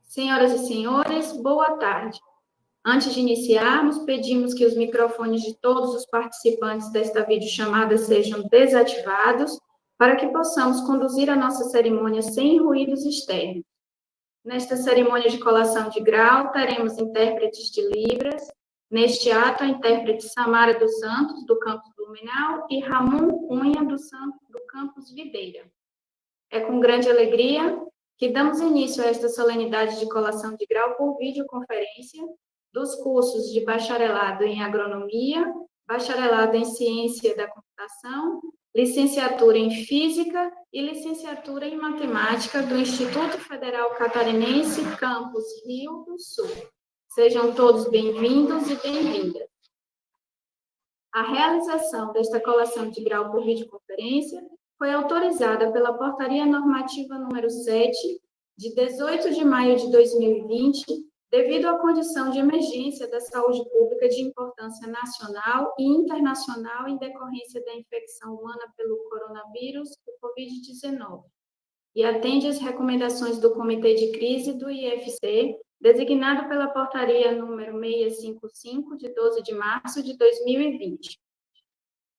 Senhoras e senhores, boa tarde. Antes de iniciarmos, pedimos que os microfones de todos os participantes desta videochamada sejam desativados para que possamos conduzir a nossa cerimônia sem ruídos externos. Nesta cerimônia de colação de grau, teremos intérpretes de Libras. Neste ato, a intérprete Samara dos Santos, do campus Blumenau, e Ramon Cunha, do campus Videira. É com grande alegria que damos início a esta solenidade de colação de grau por videoconferência dos cursos de bacharelado em agronomia, bacharelado em ciência da computação, licenciatura em física e licenciatura em matemática do Instituto Federal Catarinense, campus Rio do Sul. Sejam todos bem-vindos e bem-vindas. A realização desta colação de grau por videoconferência foi autorizada pela Portaria Normativa número 7, de 18 de maio de 2020, devido à condição de emergência da saúde pública de importância nacional e internacional em decorrência da infecção humana pelo coronavírus, o Covid-19, e atende às recomendações do Comitê de Crise do IFC, designado pela Portaria número 655, de 12 de março de 2020.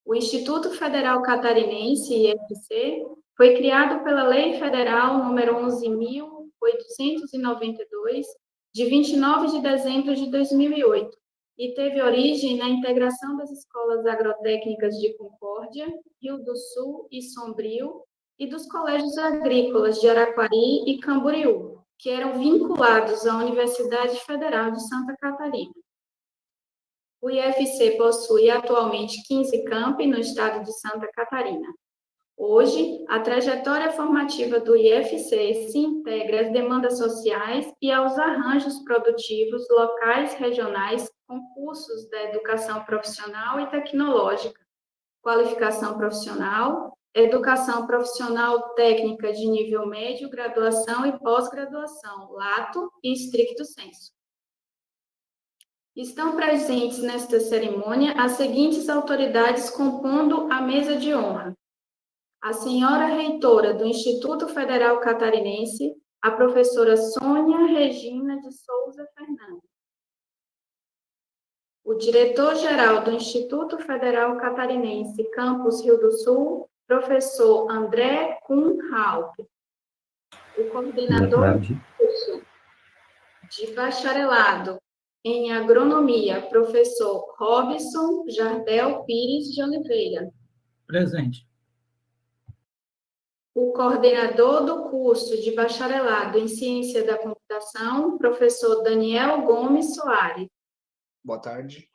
O Instituto Federal Catarinense, IFC, foi criado pela Lei Federal número 11.892, de 29 de dezembro de 2008, e teve origem na integração das escolas agrotécnicas de Concórdia, Rio do Sul e Sombrio, e dos colégios agrícolas de Araquari e Camboriú, que eram vinculados à Universidade Federal de Santa Catarina. O IFC possui atualmente 15 campi no estado de Santa Catarina. Hoje, a trajetória formativa do IFC se integra às demandas sociais e aos arranjos produtivos locais, regionais, com cursos da educação profissional e tecnológica, qualificação profissional, educação profissional técnica de nível médio, graduação e pós-graduação, lato e stricto sensu. Estão presentes nesta cerimônia as seguintes autoridades compondo a mesa de honra: a senhora reitora do Instituto Federal Catarinense, a professora Sônia Regina de Souza Fernandes. O diretor-geral do Instituto Federal Catarinense, campus Rio do Sul, professor André Kuhnhaupt. O coordenador do curso de bacharelado em agronomia, professor Robson Jardel Pires de Oliveira. Presente. O coordenador do curso de bacharelado em ciência da computação, professor Daniel Gomes Soares. Boa tarde.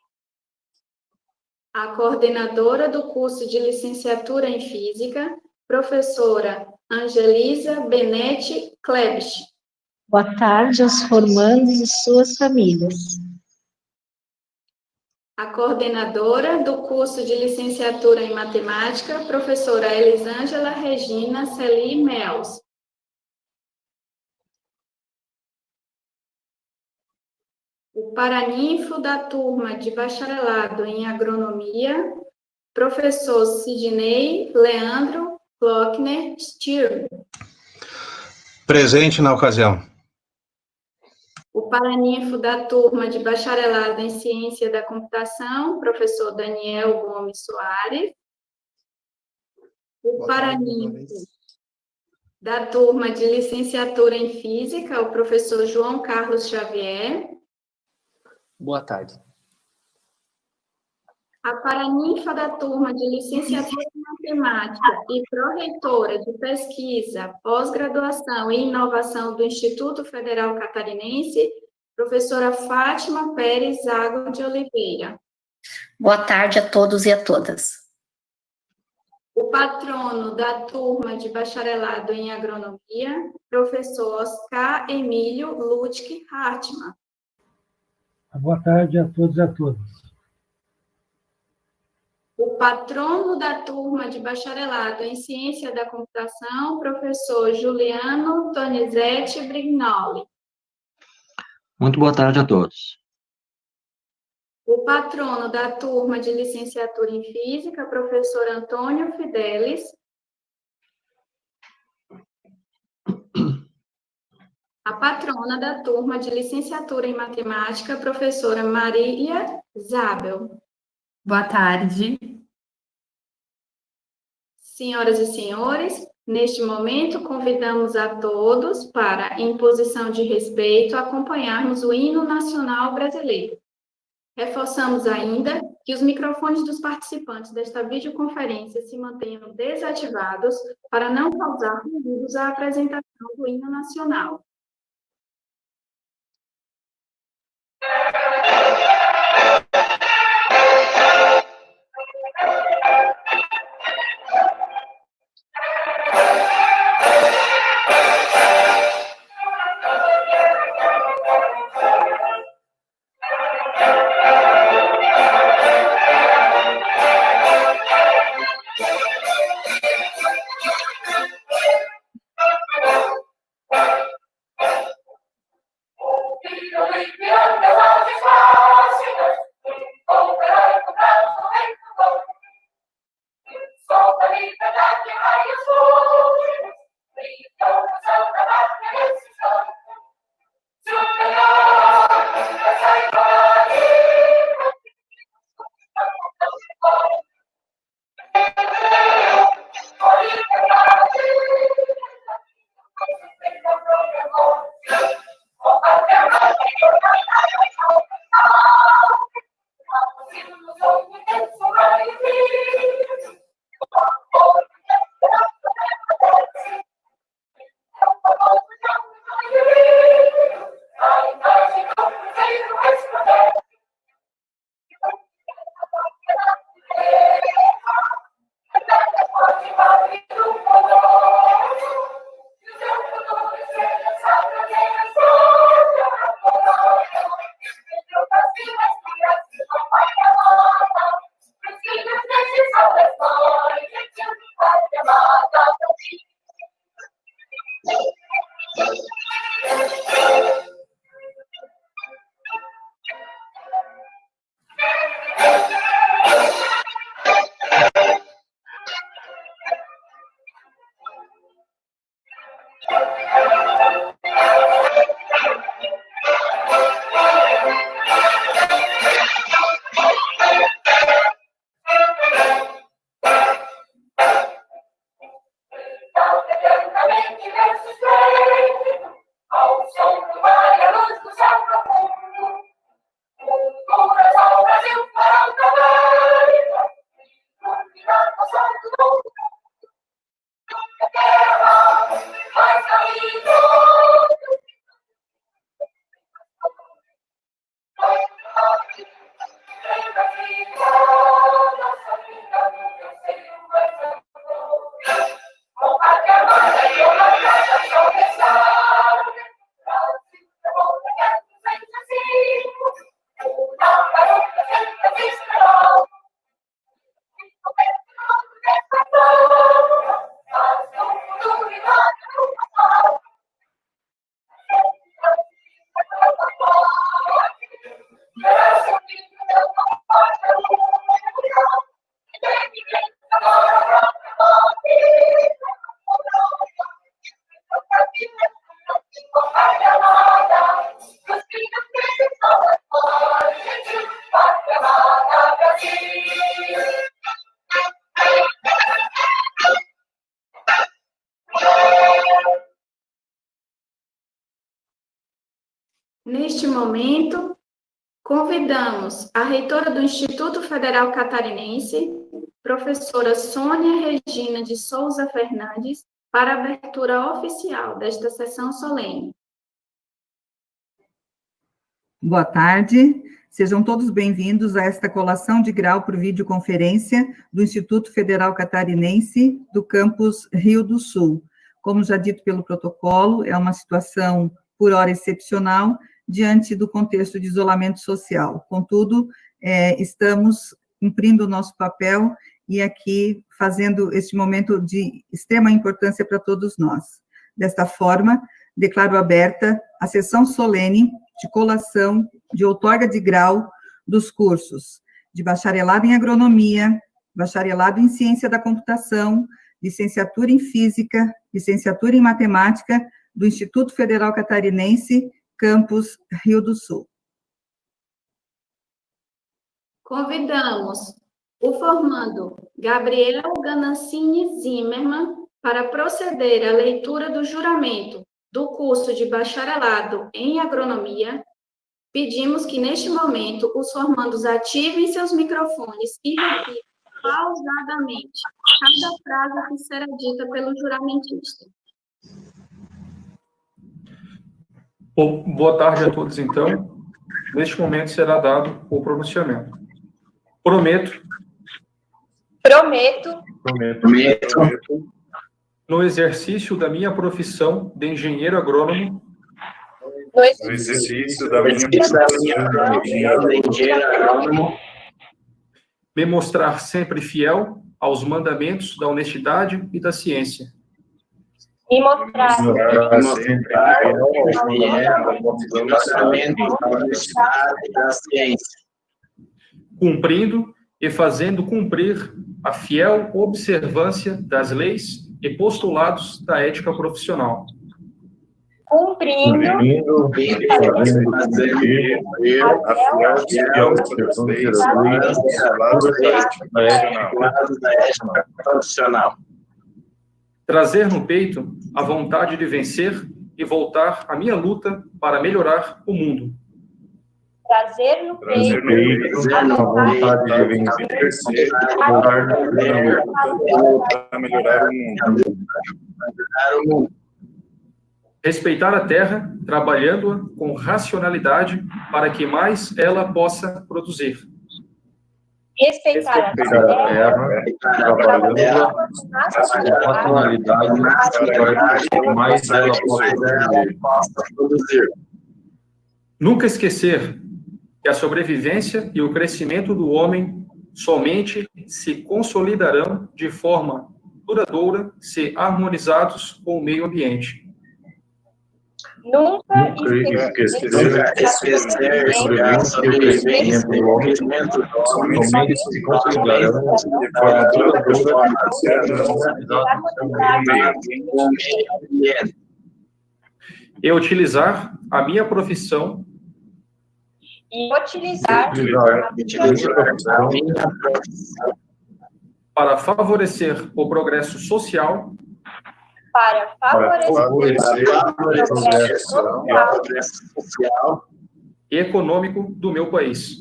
A coordenadora do curso de licenciatura em física, professora Angelisa Benetti Klebsch. Boa tarde aos formandos e suas famílias. A coordenadora do curso de licenciatura em matemática, professora Elisângela Regina Celi Mels. O paraninfo da turma de bacharelado em agronomia, professor Sidney Leandro Klockner Stier. Presente na ocasião. O paraninfo da turma de bacharelado em ciência da computação, professor Daniel Gomes Soares. O paraninfo da turma de licenciatura em física, o professor João Carlos Xavier. Boa tarde. A paraninfa da turma de licenciatura em matemática e pró-reitora de pesquisa, pós-graduação e inovação do Instituto Federal Catarinense, professora Fátima Pérez Zago de Oliveira. Boa tarde a todos e a todas. O patrono da turma de bacharelado em agronomia, professor Oscar Emílio Lutke Hartmann. Boa tarde a todos e a todas. O patrono da turma de bacharelado em ciência da computação, professor Juliano Donizete Brignoli. Muito boa tarde a todos. O patrono da turma de licenciatura em física, professor Antônio Fidelis. A patrona da turma de licenciatura em matemática, professora Marília Zabel. Boa tarde. Senhoras e senhores, neste momento convidamos a todos para, em posição de respeito, acompanharmos o hino nacional brasileiro. Reforçamos ainda que os microfones dos participantes desta videoconferência se mantenham desativados para não causar ruídos à apresentação do hino nacional. Neste momento, convidamos a reitora do Instituto Federal Catarinense, professora Sônia Regina de Souza Fernandes, para a abertura oficial desta sessão solene. Boa tarde, sejam todos bem-vindos a esta colação de grau por videoconferência do Instituto Federal Catarinense do campus Rio do Sul. Como já dito pelo protocolo, é uma situação por hora excepcional diante do contexto de isolamento social. Contudo, estamos cumprindo o nosso papel e aqui fazendo este momento de extrema importância para todos nós. Desta forma, declaro aberta a sessão solene de colação de outorga de grau dos cursos de bacharelado em agronomia, bacharelado em ciência da computação, licenciatura em física, licenciatura em matemática, do Instituto Federal Catarinense, campus Rio do Sul. Convidamos o formando Gabriel Ganancini Zimmermann para proceder à leitura do juramento do curso de bacharelado em agronomia. Pedimos que, neste momento, os formandos ativem seus microfones e repitam pausadamente cada frase que será dita pelo juramentista. Boa tarde a todos, então. Neste momento será dado o pronunciamento. Prometo. No exercício da minha profissão de engenheiro agrônomo. Me mostrar sempre fiel aos mandamentos da honestidade e da ciência. Cumprindo e fazendo cumprir a fiel observância das leis e postulados da ética profissional. Trazer no peito a vontade de vencer e voltar à minha luta para melhorar o mundo. Trazer no peito a vontade de vencer e voltar para melhorar o mundo. Respeitar a terra, trabalhando-a com racionalidade para que mais ela possa produzir. Respeitar a terra, trabalhando-a com racionalidade para que mais ela possa produzir. Nunca esquecer que a sobrevivência e o crescimento do homem somente se consolidarão de forma duradoura se harmonizados com o meio ambiente. Nunca esquecer que a sobrevivência e o crescimento do homem somente se consolidarão de forma duradoura se harmonizados com o meio ambiente. E utilizar a minha profissão para favorecer o progresso social e econômico do meu país.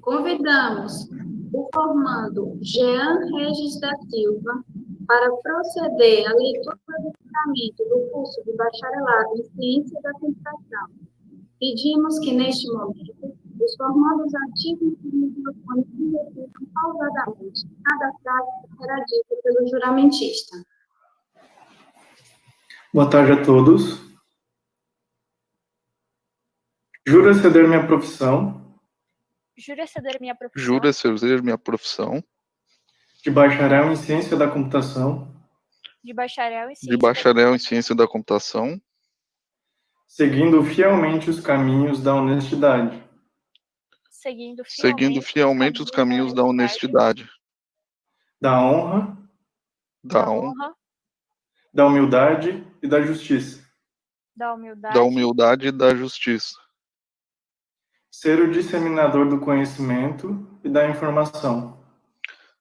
Convidamos o formando Jean Regis da Silva para proceder à leitura do juramento do curso de bacharelado em Ciência da Computação. Pedimos que, neste momento, os formandos ativem os microfones e repitam pausadamente cada frase que será dita pelo juramentista. Boa tarde a todos. Juro exceder minha profissão. Juro exceder minha profissão. De bacharel em Ciência da Computação. De bacharel em Ciência da Computação. Seguindo fielmente os caminhos da honestidade. Seguindo fielmente os caminhos da honestidade. Da honra. Da humildade e da justiça. Da humildade e da justiça. Ser o disseminador do conhecimento e da informação.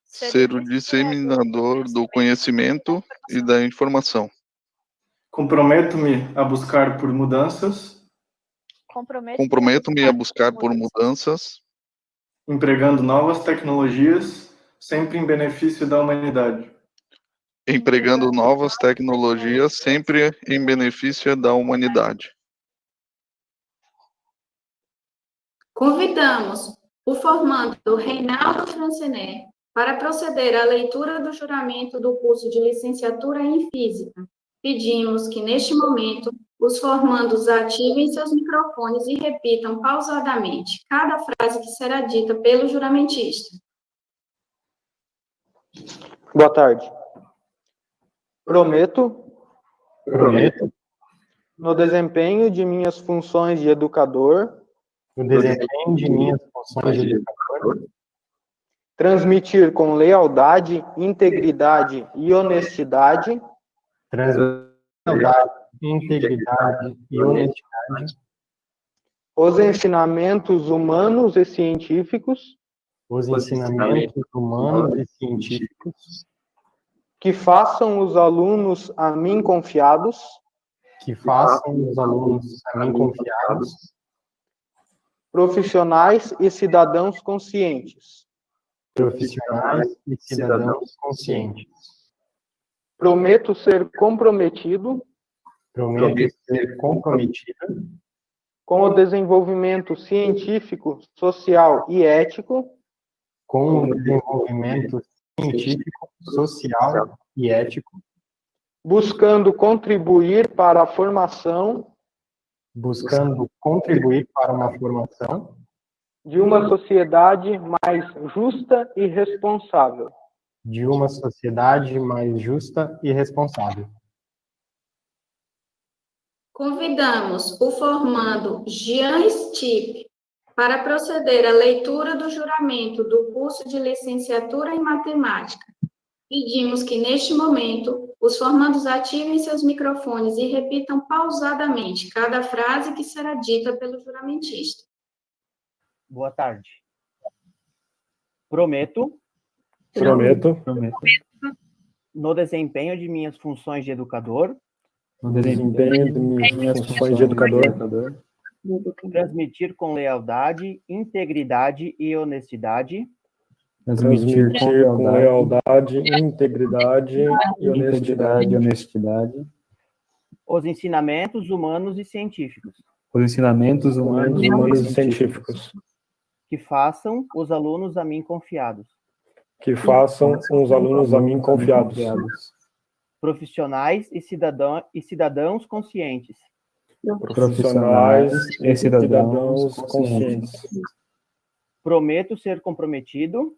Ser o disseminador do conhecimento e da informação. Comprometo-me a buscar por mudanças. Comprometo-me a buscar por mudanças. Empregando novas tecnologias, sempre em benefício da humanidade. Empregando novas tecnologias, sempre em benefício da humanidade. Convidamos o formando Reinaldo Francenet para proceder à leitura do juramento do curso de licenciatura em Física. Pedimos que, neste momento, os formandos ativem seus microfones e repitam pausadamente cada frase que será dita pelo juramentista. Boa tarde. Prometo, no desempenho de minhas funções de educador, Transmitir com lealdade, integridade e honestidade. Integridade e honestidade. Os ensinamentos humanos e científicos. Os ensinamentos humanos e científicos. Que façam os alunos a mim confiados. Que façam os alunos a mim confiados. Profissionais e cidadãos conscientes. Profissionais e cidadãos conscientes. Prometo ser comprometido. Prometo ser comprometido. Com o desenvolvimento científico, social e ético. Com o desenvolvimento científico, social e ético. Buscando contribuir para a formação. Buscando contribuir para uma formação. De uma sociedade mais justa e responsável. De uma sociedade mais justa e responsável. Convidamos o formando Jean Stipe para proceder à leitura do juramento do curso de licenciatura em matemática. Pedimos que, neste momento, os formandos ativem seus microfones e repitam pausadamente cada frase que será dita pelo juramentista. Boa tarde. Prometo. No desempenho de minhas funções de educador. Transmitir com lealdade, integridade e honestidade. Os ensinamentos humanos e científicos. Que façam os alunos a mim confiados. Profissionais e cidadãos conscientes. Prometo ser comprometido.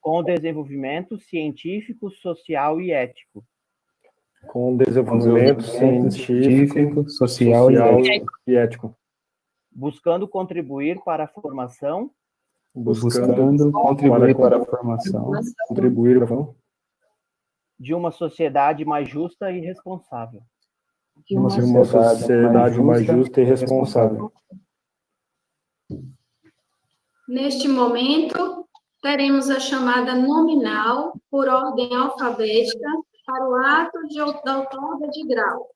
Com o desenvolvimento científico, social e ético. Buscando contribuir para a formação. De uma sociedade mais justa e responsável. Neste momento, teremos a chamada nominal por ordem alfabética para o ato da outorga de grau.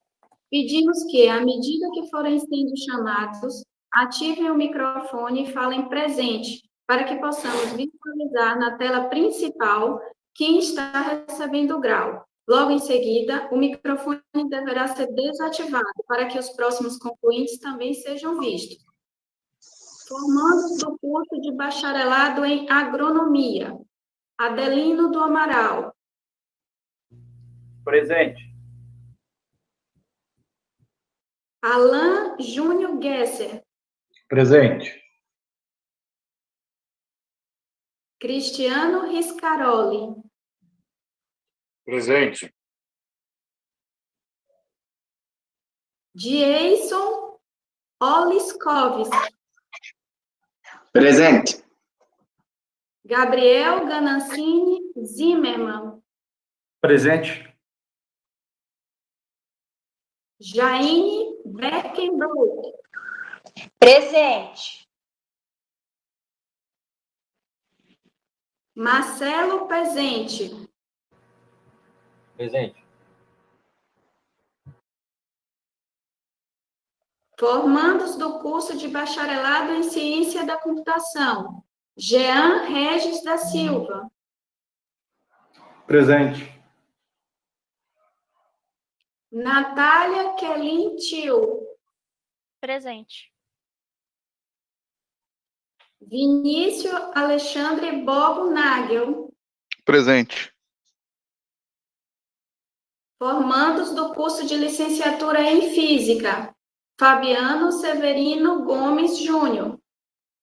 Pedimos que, à medida que forem sendo chamados, ativem o microfone e falem presente, para que possamos visualizar na tela principal quem está recebendo o grau. Logo em seguida, o microfone deverá ser desativado, para que os próximos concluintes também sejam vistos. Formandos do curso de bacharelado em agronomia. Adelino do Amaral. Presente. Alan Júnior Gesser. Presente. Cristiano Riscaroli. Presente. Jason Oliskovski. Presente. Gabriel Ganancini Zimmermann. Presente. Jaine Berkenbrook. Presente. Marcelo Pezente. Presente. Formandos do curso de bacharelado em ciência da computação. Jean Regis da Silva. Presente. Natália Kelin Tio. Presente. Vinícius Alexandre Bobo Nagel. Presente. Formandos do curso de licenciatura em Física. Fabiano Severino Gomes Júnior.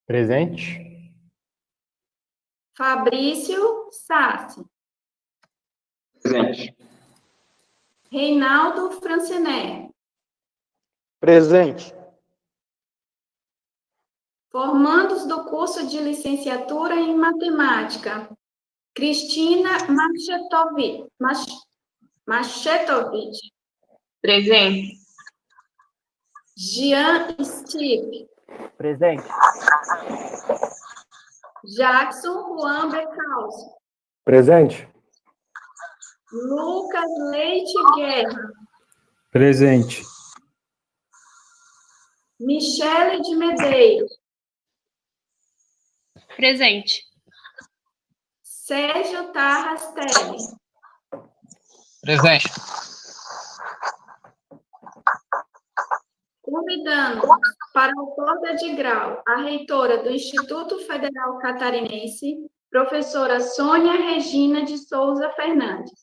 Presente. Fabrício Sassi. Presente. Reinaldo Franciné. Presente. Formandos do curso de licenciatura em matemática, Cristina Machetovic. Presente. Jean Stipe. Presente. Jackson Juan Becalço. Presente. Lucas Leite Guerra. Presente. Michele de Medeiros. Presente. Sérgio Tarras Teles. Presente. Convidando para a outorga de grau a reitora do Instituto Federal Catarinense, professora Sônia Regina de Souza Fernandes.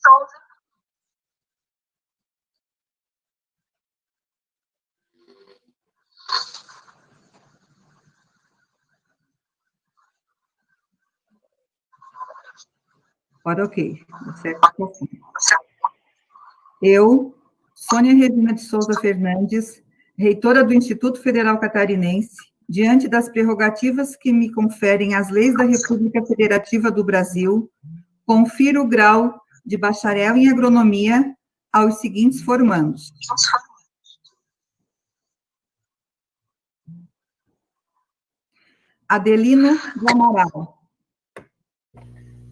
Agora, ok. Eu, Sônia Regina de Souza Fernandes, reitora do Instituto Federal Catarinense, diante das prerrogativas que me conferem as leis da República Federativa do Brasil, confiro o grau de bacharel em agronomia aos seguintes formandos. Adelino do Amaral.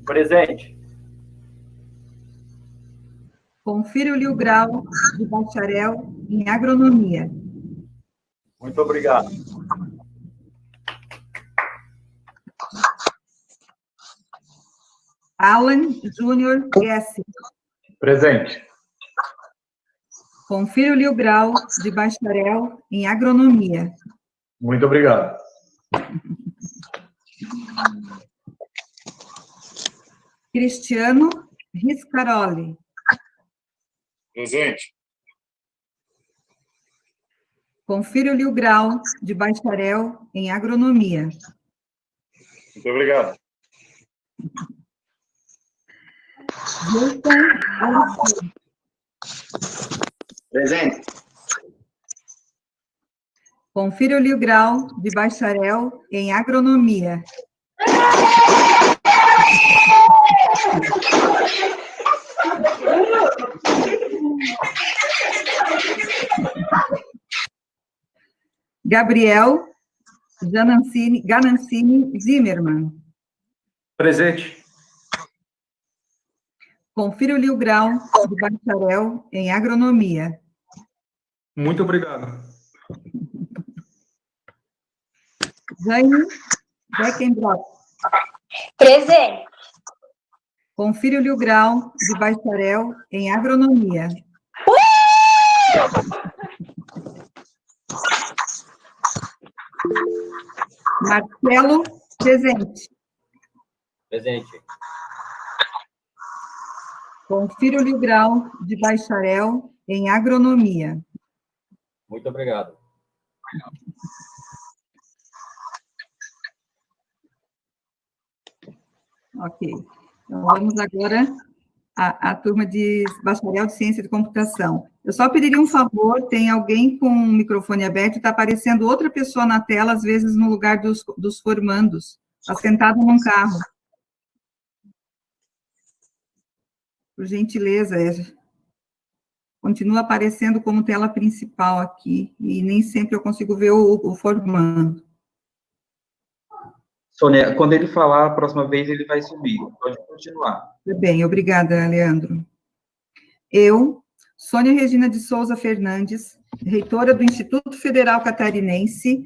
Presente. Confiro-lhe o grau de bacharel em agronomia. Muito obrigado. Alan Júnior Gessi. Presente. Confiro-lhe o grau de bacharel em agronomia. Muito obrigado. Cristiano Riscaroli. Presente. Confiro-lhe o grau de bacharel em agronomia. Muito obrigado. Presente. Confiro-lhe o grau de bacharel em agronomia. Gabriel Ganancini Zimmermann. Presente. Confiro-lhe o grau de bacharel em agronomia. Muito obrigado. Jane Beckenbrock. Presente. Confiro-lhe o grau de bacharel em agronomia. Marcelo Presente. Presente. Confiro-lhe o grau de bacharel em agronomia. Muito obrigado. Ok. Então, vamos agora à turma de bacharel de ciência de computação. Eu só pediria um favor, tem alguém com o microfone aberto, está aparecendo outra pessoa na tela, às vezes no lugar dos formandos. Está sentado num carro. Por gentileza, continua aparecendo como tela principal aqui, e nem sempre eu consigo ver o formando. Sônia, quando ele falar, a próxima vez ele vai subir. Pode continuar. Tudo bem, obrigada, Leandro. Eu, Sônia Regina de Souza Fernandes, reitora do Instituto Federal Catarinense,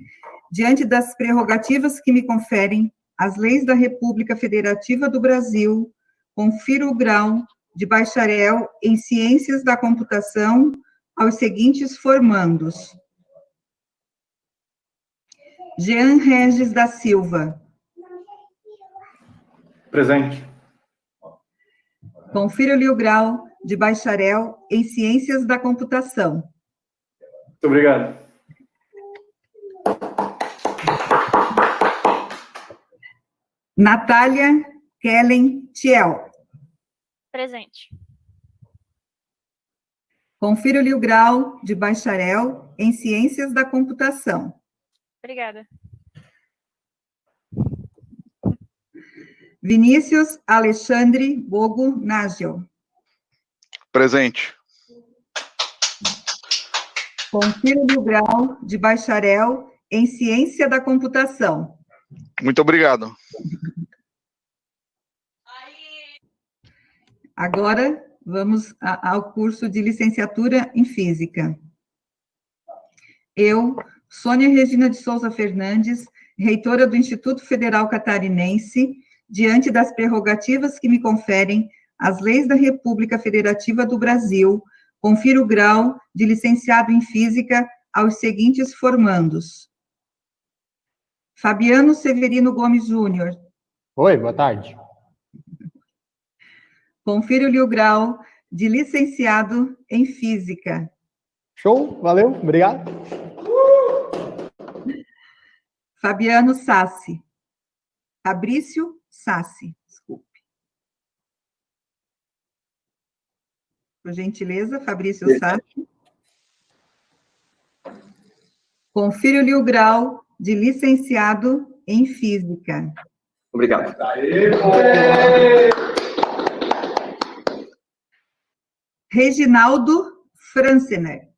diante das prerrogativas que me conferem as leis da República Federativa do Brasil, confiro o grau de bacharel em Ciências da Computação aos seguintes formandos. Jean Regis da Silva. Presente. Confiro-lhe o grau de bacharel em Ciências da Computação. Muito obrigado. Natália Kellen Thiel. Presente. Confiro-lhe o grau de bacharel em Ciências da Computação. Obrigada. Vinícius Alexandre Bogo Nagel. Presente. Confira-lhe o grau de bacharel em Ciência da Computação. Muito obrigado. Agora, vamos ao curso de licenciatura em Física. Eu, Sônia Regina de Souza Fernandes, reitora do Instituto Federal Catarinense, diante das prerrogativas que me conferem as leis da República Federativa do Brasil, confiro o grau de licenciado em Física aos seguintes formandos. Fabiano Severino Gomes Júnior. Oi, boa tarde. Confiro-lhe o grau de licenciado em Física. Show, valeu, obrigado. Fabiano Sassi. Fabrício Sassi, desculpe. Por gentileza, Fabrício Sassi. Confiro-lhe o grau de licenciado em Física. Obrigado. Reginaldo Francener.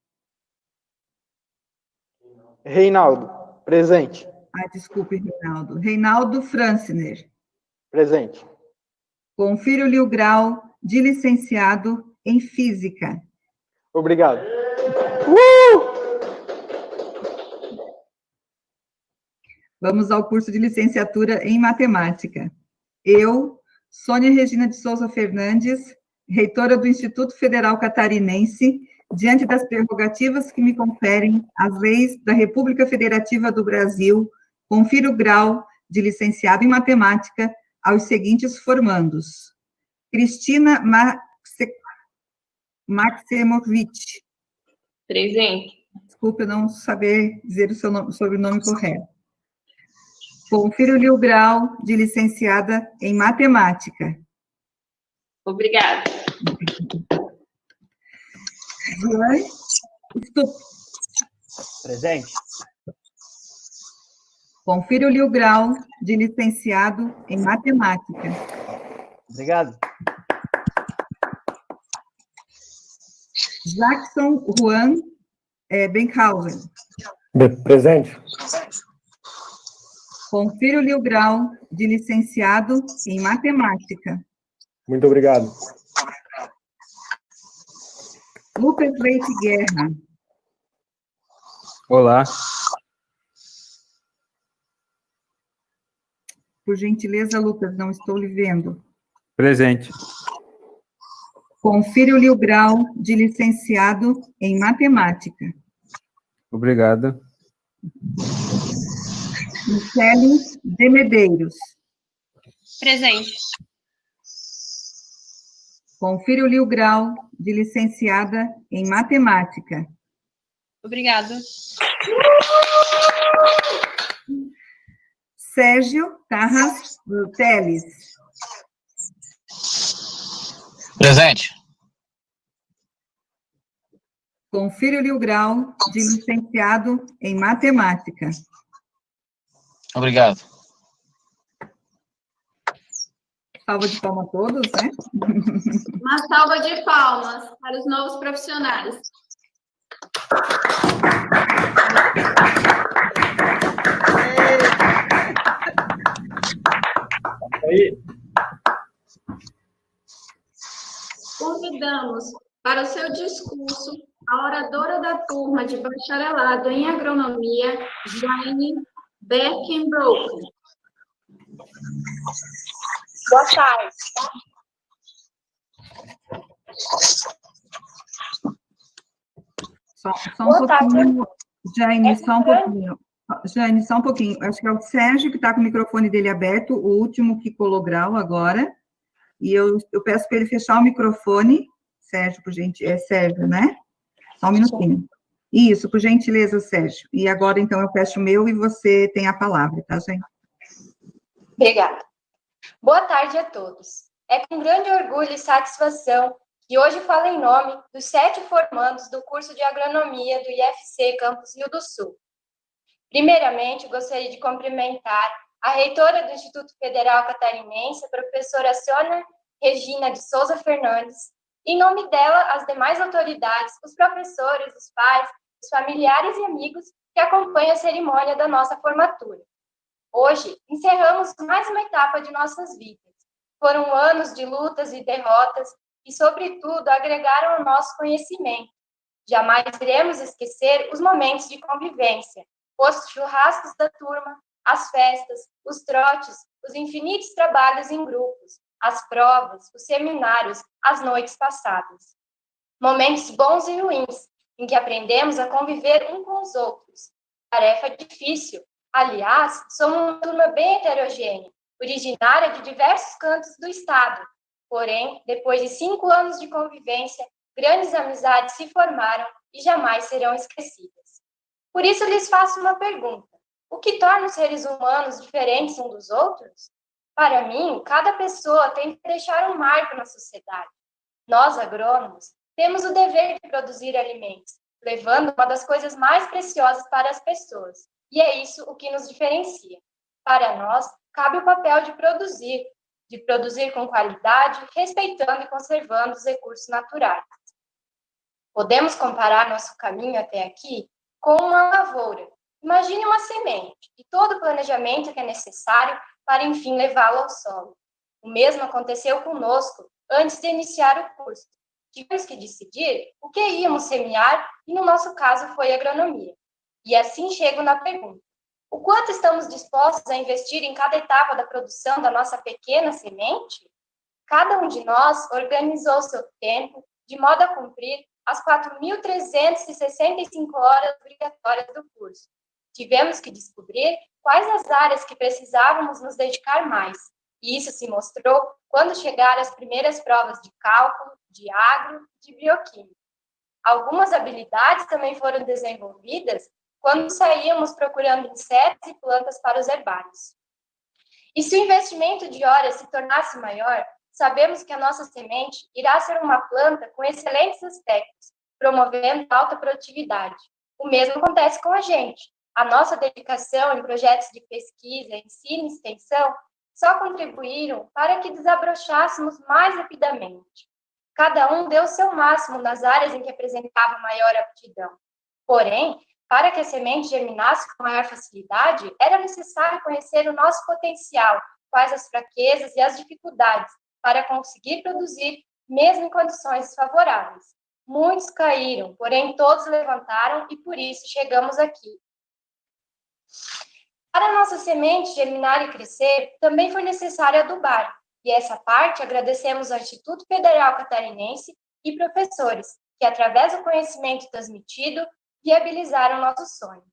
Reinaldo, presente. Desculpe, Reinaldo. Reinaldo Francener. Presente. Confiro-lhe o grau de licenciado em Física. Obrigado. Vamos ao curso de licenciatura em Matemática. Eu, Sônia Regina de Souza Fernandes, reitora do Instituto Federal Catarinense, diante das prerrogativas que me conferem as leis da República Federativa do Brasil, confiro o grau de licenciado em Matemática aos seguintes formandos. Cristina Maximovich. Presente. Desculpe eu não saber dizer o seu sobrenome correto. Confiro-lhe o grau de licenciada em Matemática. Obrigada. João Stup. Presente. Confiro-lhe o grau de licenciado em Matemática. Obrigado. Jackson Juan Benkhausen. Presente. Confiro-lhe o grau de licenciado em Matemática. Muito obrigado. Lucas Leite Guerra. Olá. Por gentileza, Lucas, não estou lhe vendo. Presente. Confiro-lhe o grau de licenciado em Matemática. Obrigado. Michele de Medeiros. Presente. Confiro-lhe o grau de licenciada em Matemática. Obrigada. Sérgio Tarras Teles. Presente. Confiro-lhe o grau de licenciado em Matemática. Obrigado. Salva de palmas a todos, né? Uma salva de palmas para os novos profissionais. Convidamos para o seu discurso a oradora da turma de bacharelado em agronomia, Jane Beckenbrook. Boa tarde. Só um pouquinho, Jane, só um pouquinho. Jane, só um pouquinho. Acho que é o Sérgio que está com o microfone dele aberto, o último que colou grau agora. E eu peço para ele fechar o microfone. Sérgio, por gentileza. É Sérgio, né? Só um minutinho. Isso, por gentileza, Sérgio. E agora, então, eu fecho o meu e você tem a palavra, tá, gente? Obrigada. Boa tarde a todos. É com grande orgulho e satisfação que hoje falo em nome dos 7 formandos do curso de agronomia do IFC Campus Rio do Sul. Primeiramente, gostaria de cumprimentar a reitora do Instituto Federal Catarinense, a professora Sônia Regina de Souza Fernandes, e, em nome dela, as demais autoridades, os professores, os pais, os familiares e amigos que acompanham a cerimônia da nossa formatura. Hoje, encerramos mais uma etapa de nossas vidas. Foram anos de lutas e derrotas e, sobretudo, agregaram ao nosso conhecimento. Jamais iremos esquecer os momentos de convivência, os churrascos da turma, as festas, os trotes, os infinitos trabalhos em grupos, as provas, os seminários, as noites passadas. Momentos bons e ruins, em que aprendemos a conviver um com os outros. Tarefa difícil. Aliás, somos uma turma bem heterogênea, originária de diversos cantos do estado. Porém, depois de 5 anos de convivência, grandes amizades se formaram e jamais serão esquecidas. Por isso, lhes faço uma pergunta. O que torna os seres humanos diferentes uns dos outros? Para mim, cada pessoa tem que deixar um marco na sociedade. Nós, agrônomos, temos o dever de produzir alimentos, levando uma das coisas mais preciosas para as pessoas. E é isso o que nos diferencia. Para nós, cabe o papel de produzir com qualidade, respeitando e conservando os recursos naturais. Podemos comparar nosso caminho até aqui com uma lavoura. Imagine uma semente e todo o planejamento que é necessário para, enfim, levá-la ao solo. O mesmo aconteceu conosco antes de iniciar o curso. Tivemos que decidir o que íamos semear e, no nosso caso, foi agronomia. E assim chego na pergunta. O quanto estamos dispostos a investir em cada etapa da produção da nossa pequena semente? Cada um de nós organizou seu tempo de modo a cumprir as 4.365 horas obrigatórias do curso. Tivemos que descobrir quais as áreas que precisávamos nos dedicar mais. E isso se mostrou quando chegaram as primeiras provas de cálculo, de agro, de bioquímica. Algumas habilidades também foram desenvolvidas quando saíamos procurando insetos e plantas para os herbários. E se o investimento de horas se tornasse maior, sabemos que a nossa semente irá ser uma planta com excelentes aspectos, promovendo alta produtividade. O mesmo acontece com a gente. A nossa dedicação em projetos de pesquisa, ensino e extensão só contribuíram para que desabrochássemos mais rapidamente. Cada um deu o seu máximo nas áreas em que apresentava maior aptidão. Porém, para que a semente germinasse com maior facilidade, era necessário conhecer o nosso potencial, quais as fraquezas e as dificuldades, para conseguir produzir, mesmo em condições desfavoráveis. Muitos caíram, porém todos levantaram e por isso chegamos aqui. Para a nossa semente germinar e crescer, também foi necessário adubar, e essa parte agradecemos ao Instituto Federal Catarinense e professores, que através do conhecimento transmitido, viabilizaram nosso sonho.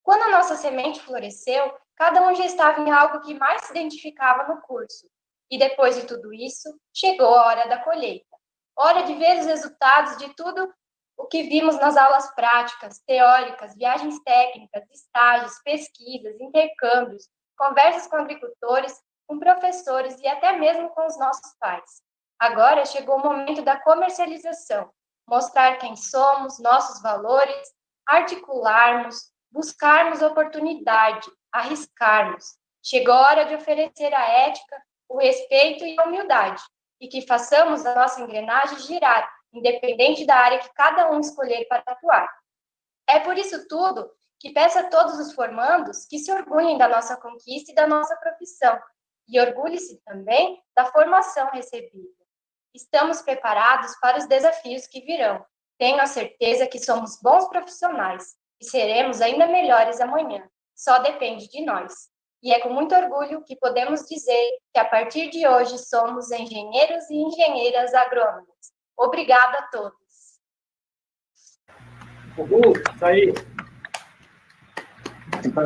Quando a nossa semente floresceu, cada um já estava em algo que mais se identificava no curso, e depois de tudo isso, chegou a hora da colheita. Hora de ver os resultados de tudo o que vimos nas aulas práticas, teóricas, viagens técnicas, estágios, pesquisas, intercâmbios, conversas com agricultores, com professores e até mesmo com os nossos pais. Agora chegou o momento da comercialização, mostrar quem somos, nossos valores, articularmos, buscarmos oportunidade, arriscarmos. Chegou a hora de oferecer a ética, o respeito e a humildade, e que façamos a nossa engrenagem girar, independente da área que cada um escolher para atuar. É por isso tudo que peço a todos os formandos que se orgulhem da nossa conquista e da nossa profissão, e orgulhe-se também da formação recebida. Estamos preparados para os desafios que virão. Tenho a certeza que somos bons profissionais e seremos ainda melhores amanhã. Só depende de nós. E é com muito orgulho que podemos dizer que a partir de hoje somos engenheiros e engenheiras agrônomos. Obrigada a todos. Uhul, tá aí. Então.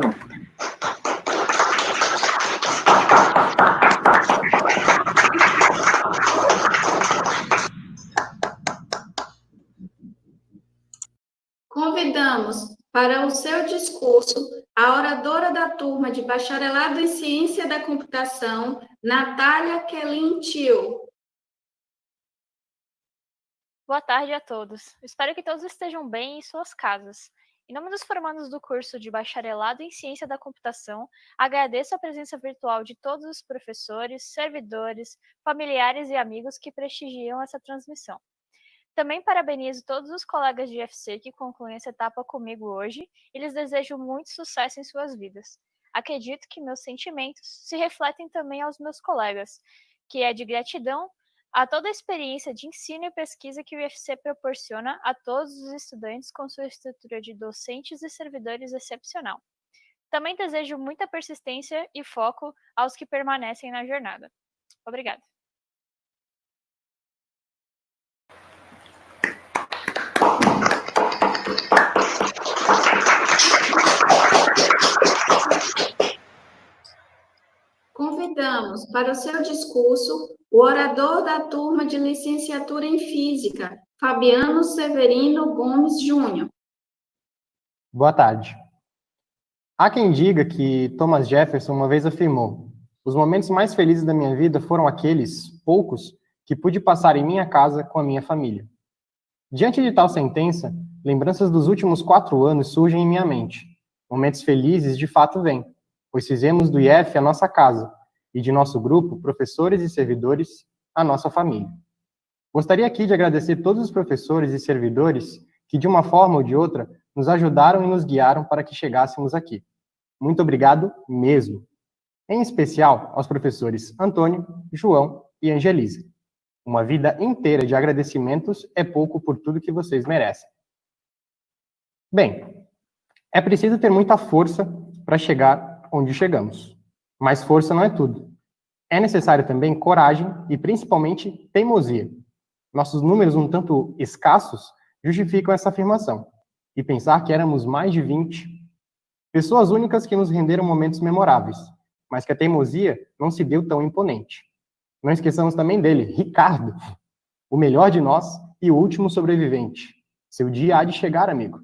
Convidamos para o seu discurso a oradora da turma de Bacharelado em Ciência da Computação, Natália Kelin Tio. Boa tarde a todos. Espero que todos estejam bem em suas casas. Em nome dos formandos do curso de Bacharelado em Ciência da Computação, agradeço a presença virtual de todos os professores, servidores, familiares e amigos que prestigiam essa transmissão. Também parabenizo todos os colegas de IFC que concluem essa etapa comigo hoje e lhes desejo muito sucesso em suas vidas. Acredito que meus sentimentos se refletem também aos meus colegas, que é de gratidão a toda a experiência de ensino e pesquisa que o IFC proporciona a todos os estudantes com sua estrutura de docentes e servidores excepcional. Também desejo muita persistência e foco aos que permanecem na jornada. Obrigada. Convidamos para o seu discurso o orador da turma de licenciatura em Física, Fabiano Severino Gomes Júnior. Boa tarde. Há quem diga que Thomas Jefferson uma vez afirmou: os momentos mais felizes da minha vida foram aqueles, poucos, que pude passar em minha casa com a minha família. Diante de tal sentença, lembranças dos últimos 4 anos surgem em minha mente. Momentos felizes de fato vêm, pois fizemos do IF a nossa casa, e de nosso grupo, professores e servidores, a nossa família. Gostaria aqui de agradecer todos os professores e servidores que, de uma forma ou de outra, nos ajudaram e nos guiaram para que chegássemos aqui. Muito obrigado mesmo. Em especial aos professores Antônio, João e Angelisa. Uma vida inteira de agradecimentos é pouco por tudo que vocês merecem. Bem, é preciso ter muita força para chegar onde chegamos. Mas força não é tudo. É necessário também coragem e, principalmente, teimosia. Nossos números um tanto escassos justificam essa afirmação. E pensar que éramos mais de 20. Pessoas únicas que nos renderam momentos memoráveis, mas que a teimosia não se deu tão imponente. Não esqueçamos também dele, Ricardo, o melhor de nós e o último sobrevivente. Seu dia há de chegar, amigo.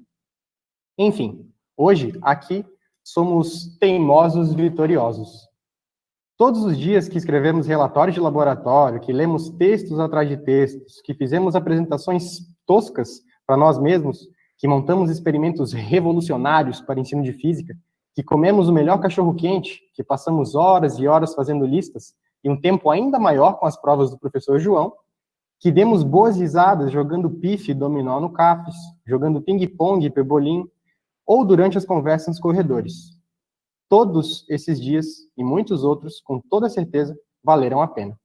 Enfim, hoje, aqui, somos teimosos vitoriosos. Todos os dias que escrevemos relatórios de laboratório, que lemos textos atrás de textos, que fizemos apresentações toscas para nós mesmos, que montamos experimentos revolucionários para ensino de física, que comemos o melhor cachorro-quente, que passamos horas e horas fazendo listas, e um tempo ainda maior com as provas do professor João, que demos boas risadas jogando pife e dominó no CAFES, jogando ping-pong e pebolim, ou durante as conversas nos corredores. Todos esses dias, e muitos outros, com toda certeza, valeram a pena.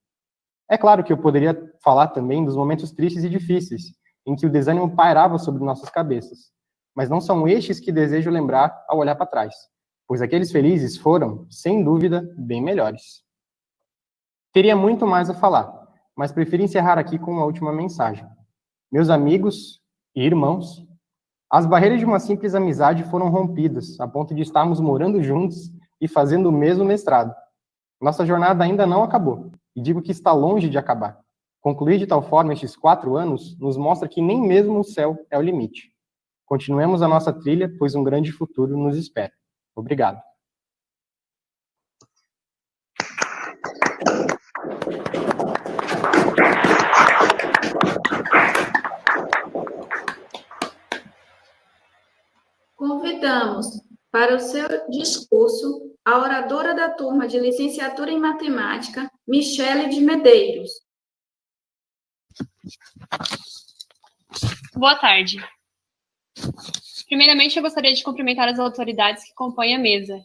É claro que eu poderia falar também dos momentos tristes e difíceis, em que o desânimo pairava sobre nossas cabeças, mas não são estes que desejo lembrar ao olhar para trás, pois aqueles felizes foram, sem dúvida, bem melhores. Teria muito mais a falar, mas prefiro encerrar aqui com uma última mensagem. Meus amigos e irmãos, as barreiras de uma simples amizade foram rompidas, a ponto de estarmos morando juntos e fazendo o mesmo mestrado. Nossa jornada ainda não acabou, e digo que está longe de acabar. Concluir de tal forma estes 4 anos nos mostra que nem mesmo o céu é o limite. Continuemos a nossa trilha, pois um grande futuro nos espera. Obrigado. Convidamos para o seu discurso a oradora da turma de licenciatura em matemática, Michele de Medeiros. Boa tarde. Primeiramente, eu gostaria de cumprimentar as autoridades que compõem a mesa.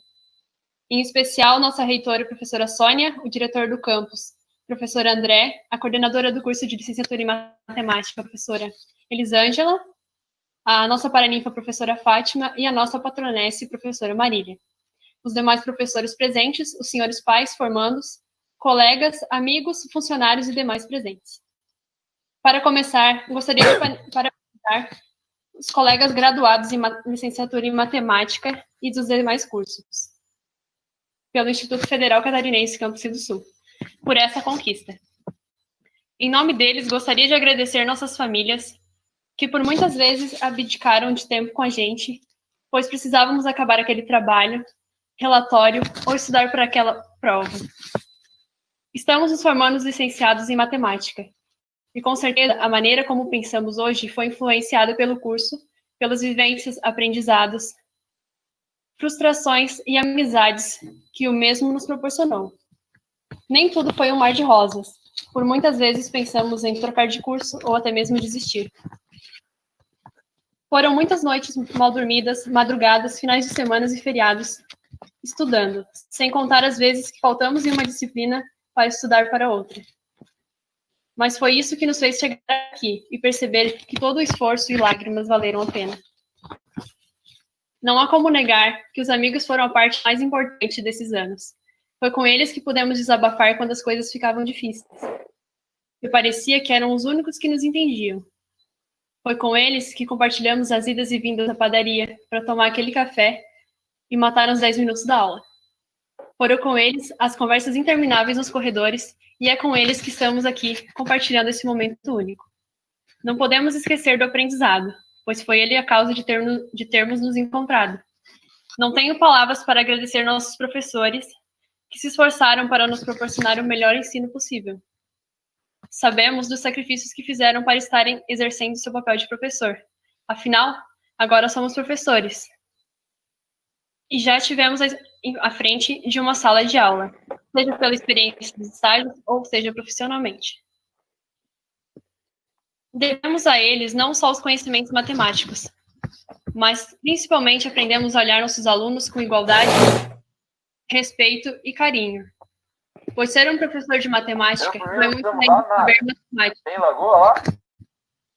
Em especial, nossa reitora, professora Sônia, o diretor do campus, professora André, a coordenadora do curso de licenciatura em matemática, professora Elisângela, a nossa paraninfa, professora Fátima, e a nossa patronesse, professora Marília. Os demais professores presentes, os senhores pais, formandos, colegas, amigos, funcionários e demais presentes. Para começar, gostaria de parabenizar os colegas graduados em licenciatura em matemática e dos demais cursos, pelo Instituto Federal Catarinense, Campus Rio do Sul, por essa conquista. Em nome deles, gostaria de agradecer nossas famílias, que por muitas vezes abdicaram de tempo com a gente, pois precisávamos acabar aquele trabalho, relatório ou estudar para aquela prova. Estamos nos formando licenciados em matemática, e com certeza a maneira como pensamos hoje foi influenciada pelo curso pelas vivências, aprendizados, frustrações e amizades que o mesmo nos proporcionou. Nem tudo foi um mar de rosas. Por muitas vezes pensamos em trocar de curso ou até mesmo desistir. Foram muitas noites mal dormidas, madrugadas, finais de semanas e feriados, estudando, sem contar as vezes que faltamos em uma disciplina para estudar para outra. Mas foi isso que nos fez chegar aqui e perceber que todo o esforço e lágrimas valeram a pena. Não há como negar que os amigos foram a parte mais importante desses anos. Foi com eles que pudemos desabafar quando as coisas ficavam difíceis. E parecia que eram os únicos que nos entendiam. Foi com eles que compartilhamos as idas e vindas da padaria para tomar aquele café e matar uns 10 minutos da aula. Foram com eles as conversas intermináveis nos corredores e é com eles que estamos aqui compartilhando esse momento único. Não podemos esquecer do aprendizado, pois foi ele a causa de termos nos encontrado. Não tenho palavras para agradecer nossos professores que se esforçaram para nos proporcionar o melhor ensino possível. Sabemos dos sacrifícios que fizeram para estarem exercendo seu papel de professor. Afinal, agora somos professores. E já estivemos à frente de uma sala de aula, seja pela experiência dos estágios ou seja profissionalmente. Devemos a eles não só os conhecimentos matemáticos, mas principalmente aprendemos a olhar nossos alunos com igualdade, respeito e carinho. Pois ser um professor de matemática não é muito além de saber matemática. Tem lagoa lá?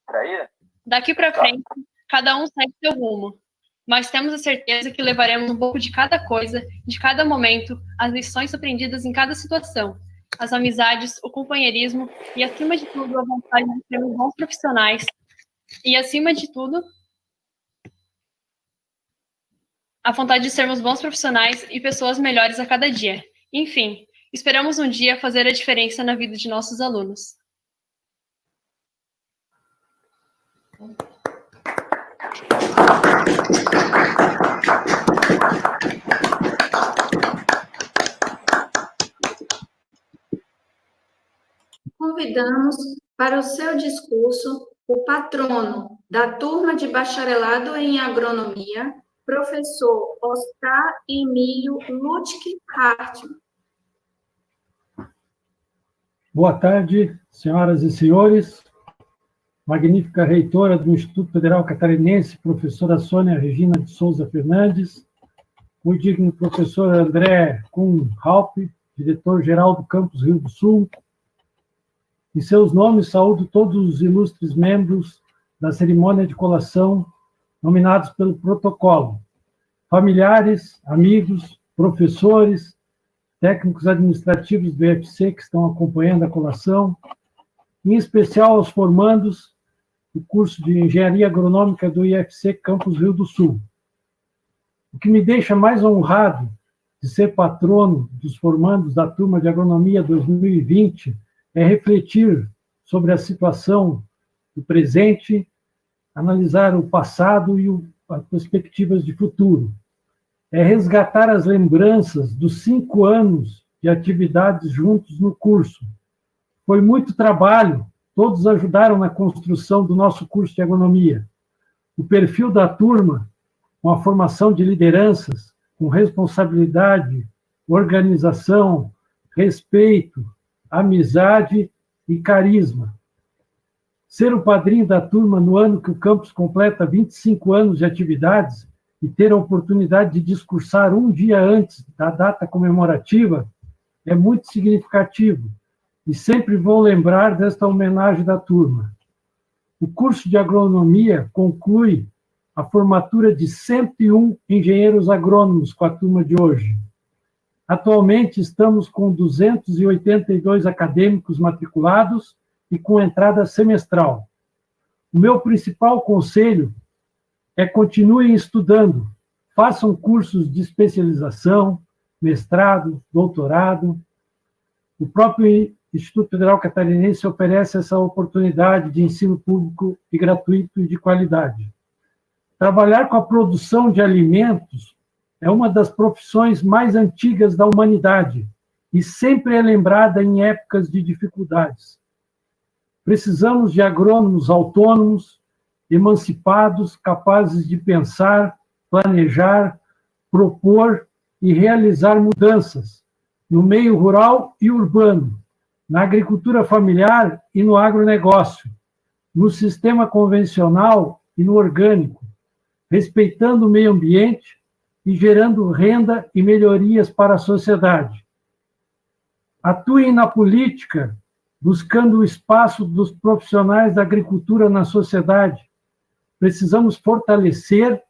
Traíra? Daqui para frente, cada um segue seu rumo, mas temos a certeza que levaremos um pouco de cada coisa, de cada momento, as lições aprendidas em cada situação, as amizades, o companheirismo e, acima de tudo, a vontade de sermos bons profissionais e, acima de tudo, a vontade de sermos bons profissionais e pessoas melhores a cada dia. Enfim, esperamos um dia fazer a diferença na vida de nossos alunos. Convidamos para o seu discurso o patrono da turma de bacharelado em agronomia, professor Oscar Emílio Lutke Hartmann. Boa tarde, senhoras e senhores. Magnífica reitora do Instituto Federal Catarinense, professora Sônia Regina de Souza Fernandes, o digno professor André Kuhn Halpe, diretor-geral do Campus Rio do Sul. Em seus nomes, saúdo todos os ilustres membros da cerimônia de colação, nominados pelo protocolo, familiares, amigos, professores, técnicos administrativos do IFC que estão acompanhando a colação, em especial aos formandos do curso de Engenharia Agronômica do IFC Campus Rio do Sul. O que me deixa mais honrado de ser patrono dos formandos da turma de Agronomia 2020 é refletir sobre a situação do presente, analisar o passado e as perspectivas de futuro. É resgatar as lembranças dos 5 anos de atividades juntos no curso. Foi muito trabalho, todos ajudaram na construção do nosso curso de agronomia. O perfil da turma, com a formação de lideranças, com responsabilidade, organização, respeito, amizade e carisma. Ser o padrinho da turma no ano que o campus completa 25 anos de atividades e ter a oportunidade de discursar um dia antes da data comemorativa é muito significativo e sempre vou lembrar desta homenagem da turma. O curso de agronomia conclui a formatura de 101 engenheiros agrônomos com a turma de hoje. Atualmente estamos com 282 acadêmicos matriculados e com entrada semestral. O meu principal conselho é continuem estudando, façam cursos de especialização, mestrado, doutorado. O próprio Instituto Federal Catarinense oferece essa oportunidade de ensino público e gratuito e de qualidade. Trabalhar com a produção de alimentos é uma das profissões mais antigas da humanidade e sempre é lembrada em épocas de dificuldades. Precisamos de agrônomos autônomos emancipados, capazes de pensar, planejar, propor e realizar mudanças no meio rural e urbano, na agricultura familiar e no agronegócio, no sistema convencional e no orgânico, respeitando o meio ambiente e gerando renda e melhorias para a sociedade. Atuem na política, buscando o espaço dos profissionais da agricultura na sociedade. Precisamos fortalecer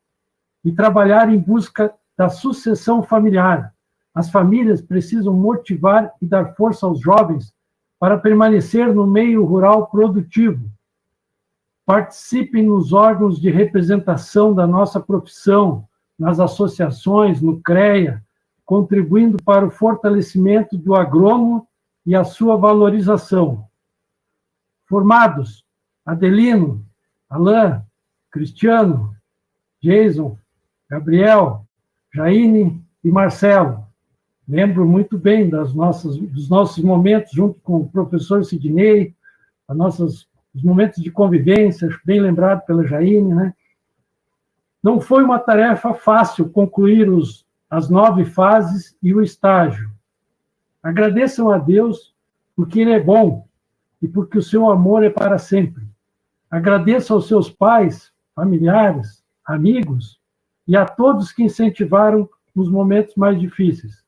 e trabalhar em busca da sucessão familiar. As famílias precisam motivar e dar força aos jovens para permanecer no meio rural produtivo. Participem nos órgãos de representação da nossa profissão, nas associações, no CREA, contribuindo para o fortalecimento do agrônomo e a sua valorização. Formados, Adelino, Alain, Cristiano, Jason, Gabriel, Jaine e Marcelo. Lembro muito bem dos nossos momentos junto com o professor Sidney, os momentos de convivência, bem lembrado pela Jaine, né? Não foi uma tarefa fácil concluir as 9 fases e o estágio. Agradeçam a Deus porque Ele é bom e porque o seu amor é para sempre. Agradeçam aos seus pais, familiares, amigos e a todos que incentivaram nos momentos mais difíceis.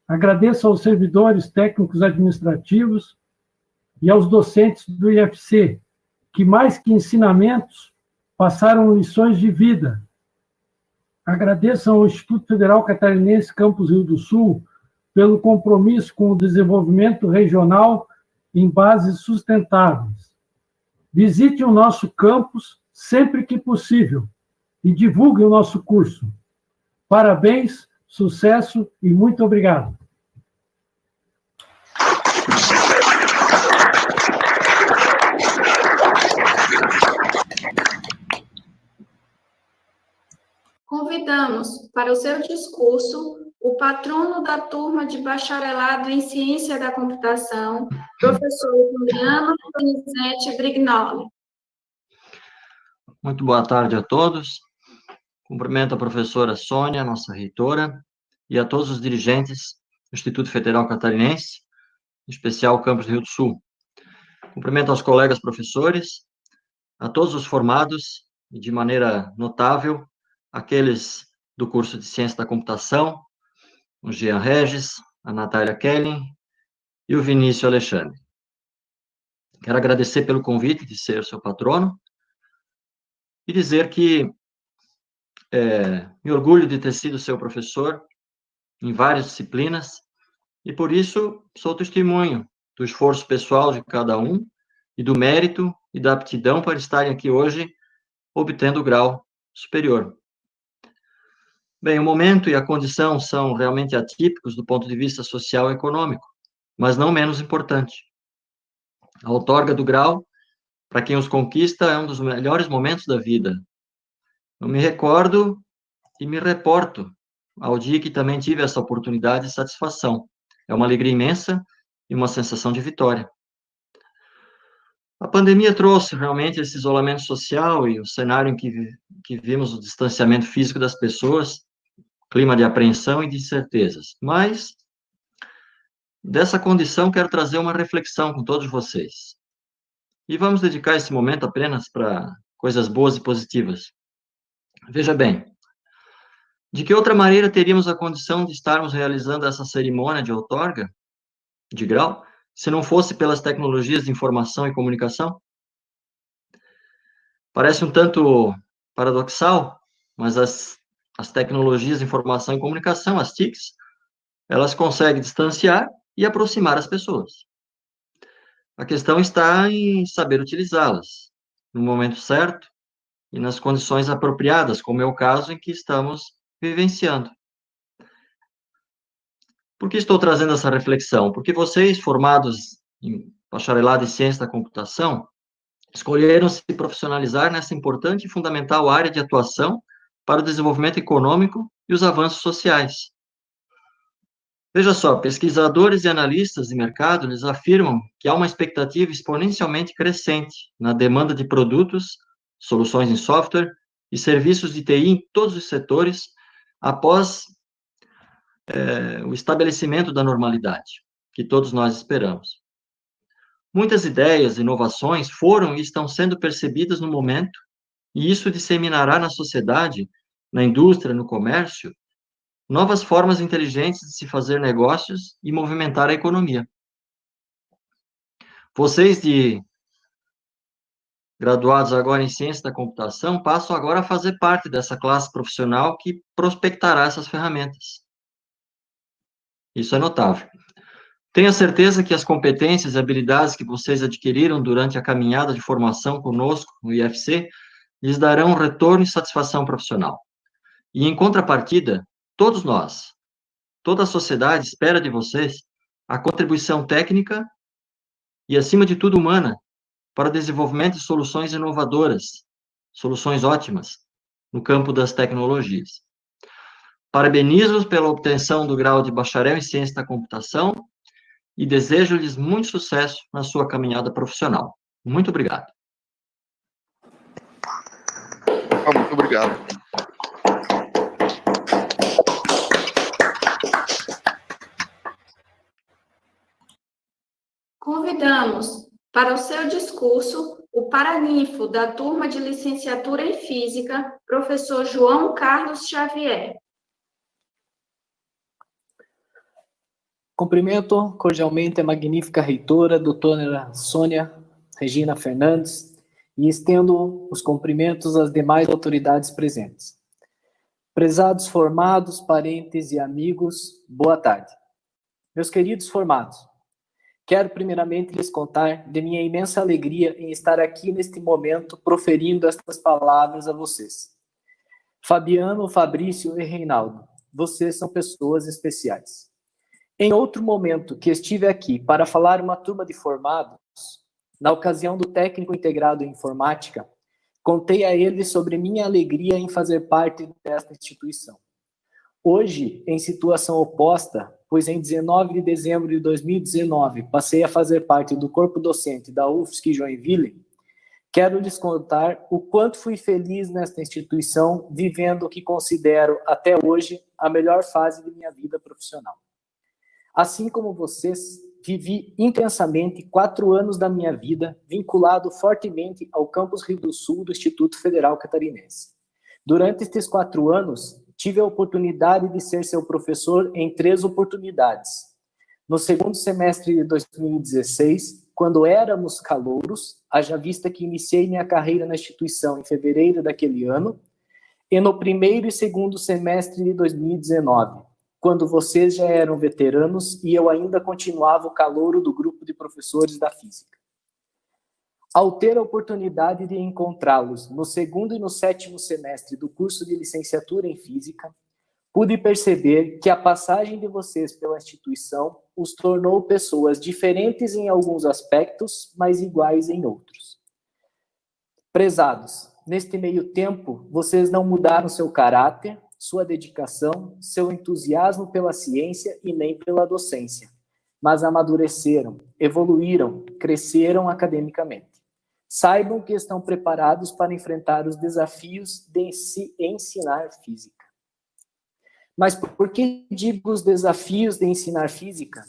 Agradeço aos servidores técnicos administrativos e aos docentes do IFC, que mais que ensinamentos, passaram lições de vida. Agradeço ao Instituto Federal Catarinense Campus Rio do Sul pelo compromisso com o desenvolvimento regional em bases sustentáveis. Visite o nosso campus sempre que possível e divulgue o nosso curso. Parabéns, sucesso e muito obrigado. Convidamos para o seu discurso o patrono da turma de bacharelado em Ciência da Computação, professor Juliano Donizete Brignoli. Muito boa tarde a todos. Cumprimento a professora Sônia, nossa reitora, e a todos os dirigentes do Instituto Federal Catarinense, em especial o Campus Rio do Sul. Cumprimento aos colegas professores, a todos os formados, e de maneira notável, aqueles do curso de Ciência da Computação, o Jean Regis, a Natália Kelly e o Vinícius Alexandre. Quero agradecer pelo convite de ser seu patrono e dizer que me orgulho de ter sido seu professor em várias disciplinas e, por isso, sou testemunho do esforço pessoal de cada um e do mérito e da aptidão para estarem aqui hoje obtendo o grau superior. Bem, o momento e a condição são realmente atípicos do ponto de vista social e econômico, mas não menos importante. A outorga do grau, para quem os conquista, é um dos melhores momentos da vida. Eu me recordo e me reporto ao dia que também tive essa oportunidade e satisfação. É uma alegria imensa e uma sensação de vitória. A pandemia trouxe realmente esse isolamento social e o cenário em que vimos o distanciamento físico das pessoas, clima de apreensão e de incertezas. Mas, dessa condição, quero trazer uma reflexão com todos vocês. E vamos dedicar esse momento apenas para coisas boas e positivas. Veja bem, de que outra maneira teríamos a condição de estarmos realizando essa cerimônia de outorga de grau, se não fosse pelas tecnologias de informação e comunicação? Parece um tanto paradoxal, mas as tecnologias de informação e comunicação, as TICs, elas conseguem distanciar e aproximar as pessoas. A questão está em saber utilizá-las no momento certo e nas condições apropriadas, como é o caso em que estamos vivenciando. Por que estou trazendo essa reflexão? Porque vocês, formados em bacharelado em Ciência da Computação, escolheram se profissionalizar nessa importante e fundamental área de atuação para o desenvolvimento econômico e os avanços sociais. Veja só, pesquisadores e analistas de mercado, eles afirmam que há uma expectativa exponencialmente crescente na demanda de produtos soluções em software e serviços de TI em todos os setores após o estabelecimento da normalidade, que todos nós esperamos. Muitas ideias, inovações foram e estão sendo percebidas no momento, e isso disseminará na sociedade, na indústria, no comércio, novas formas inteligentes de se fazer negócios e movimentar a economia. Vocês graduados agora em Ciência da Computação, passam agora a fazer parte dessa classe profissional que prospectará essas ferramentas. Isso é notável. Tenho a certeza que as competências e habilidades que vocês adquiriram durante a caminhada de formação conosco no IFC lhes darão retorno e satisfação profissional. E, em contrapartida, todos nós, toda a sociedade espera de vocês a contribuição técnica e, acima de tudo, humana, para o desenvolvimento de soluções inovadoras, soluções ótimas, no campo das tecnologias. Parabenizo-os pela obtenção do grau de bacharel em Ciência da Computação e desejo-lhes muito sucesso na sua caminhada profissional. Muito obrigado. Muito obrigado. Convidamos para o seu discurso o paraninfo da turma de licenciatura em Física, professor João Carlos Xavier. Cumprimento cordialmente a magnífica reitora, doutora Sônia Regina Fernandes, e estendo os cumprimentos às demais autoridades presentes. Prezados formados, parentes e amigos, boa tarde. Meus queridos formados, quero primeiramente lhes contar de minha imensa alegria em estar aqui neste momento proferindo estas palavras a vocês. Fabiano, Fabrício e Reinaldo, vocês são pessoas especiais. Em outro momento que estive aqui para falar uma turma de formados, na ocasião do técnico integrado em informática, contei a eles sobre minha alegria em fazer parte desta instituição. Hoje, em situação oposta, pois em 19 de dezembro de 2019 passei a fazer parte do corpo docente da UFSC Joinville, quero lhes contar o quanto fui feliz nesta instituição, vivendo o que considero até hoje a melhor fase de minha vida profissional. Assim como vocês, vivi intensamente 4 anos da minha vida vinculado fortemente ao campus Rio do Sul do Instituto Federal Catarinense. Durante estes 4 anos, tive a oportunidade de ser seu professor em 3 oportunidades. No segundo semestre de 2016, quando éramos calouros, haja vista que iniciei minha carreira na instituição em fevereiro daquele ano, e no primeiro e segundo semestre de 2019, quando vocês já eram veteranos e eu ainda continuava o calouro do grupo de professores da física. Ao ter a oportunidade de encontrá-los no segundo e no 7º semestre do curso de licenciatura em física, pude perceber que a passagem de vocês pela instituição os tornou pessoas diferentes em alguns aspectos, mas iguais em outros. Prezados, neste meio tempo, vocês não mudaram seu caráter, sua dedicação, seu entusiasmo pela ciência e nem pela docência, mas amadureceram, evoluíram, cresceram academicamente. Saibam que estão preparados para enfrentar os desafios de ensinar física. Mas por que digo os desafios de ensinar física?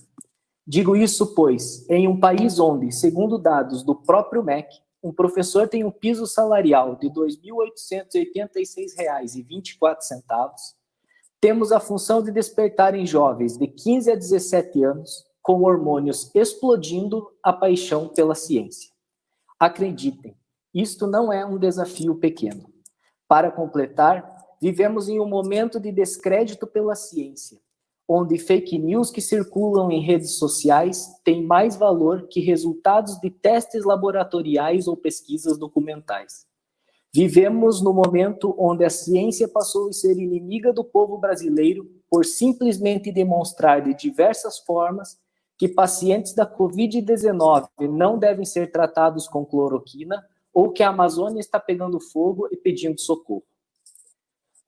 Digo isso pois, em um país onde, segundo dados do próprio MEC, um professor tem um piso salarial de R$ 2.886,24, temos a função de despertar em jovens de 15 a 17 anos, com hormônios explodindo, a paixão pela ciência. Acreditem, isto não é um desafio pequeno. Para completar, vivemos em um momento de descrédito pela ciência, onde fake news que circulam em redes sociais têm mais valor que resultados de testes laboratoriais ou pesquisas documentais. Vivemos no momento onde a ciência passou a ser inimiga do povo brasileiro por simplesmente demonstrar de diversas formas que pacientes da Covid-19 não devem ser tratados com cloroquina ou que a Amazônia está pegando fogo e pedindo socorro.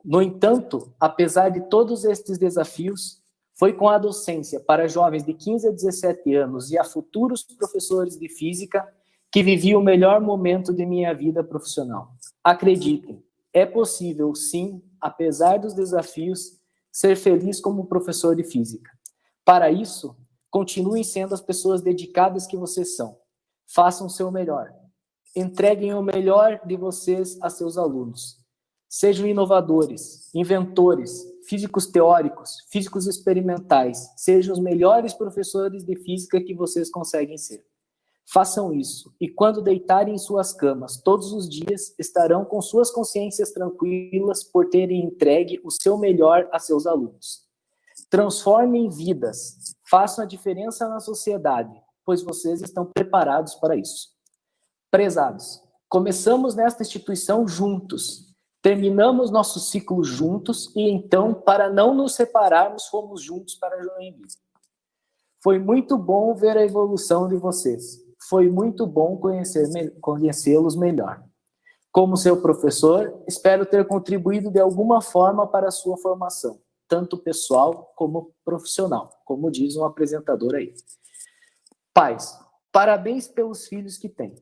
No entanto, apesar de todos estes desafios, foi com a docência para jovens de 15 a 17 anos e a futuros professores de física que vivi o melhor momento de minha vida profissional. Acreditem, é possível, sim, apesar dos desafios, ser feliz como professor de física. Para isso, continuem sendo as pessoas dedicadas que vocês são. Façam o seu melhor. Entreguem o melhor de vocês a seus alunos. Sejam inovadores, inventores, físicos teóricos, físicos experimentais. Sejam os melhores professores de física que vocês conseguem ser. Façam isso, e quando deitarem em suas camas todos os dias, estarão com suas consciências tranquilas por terem entregue o seu melhor a seus alunos. Transformem vidas, façam a diferença na sociedade, pois vocês estão preparados para isso. Prezados, começamos nesta instituição juntos, terminamos nosso ciclo juntos, e então, para não nos separarmos, fomos juntos para Joinville. Foi muito bom ver a evolução de vocês. Foi muito bom conhecê-los melhor. Como seu professor, espero ter contribuído de alguma forma para a sua formação, tanto pessoal como profissional, como diz um apresentador aí. Pais, parabéns pelos filhos que têm.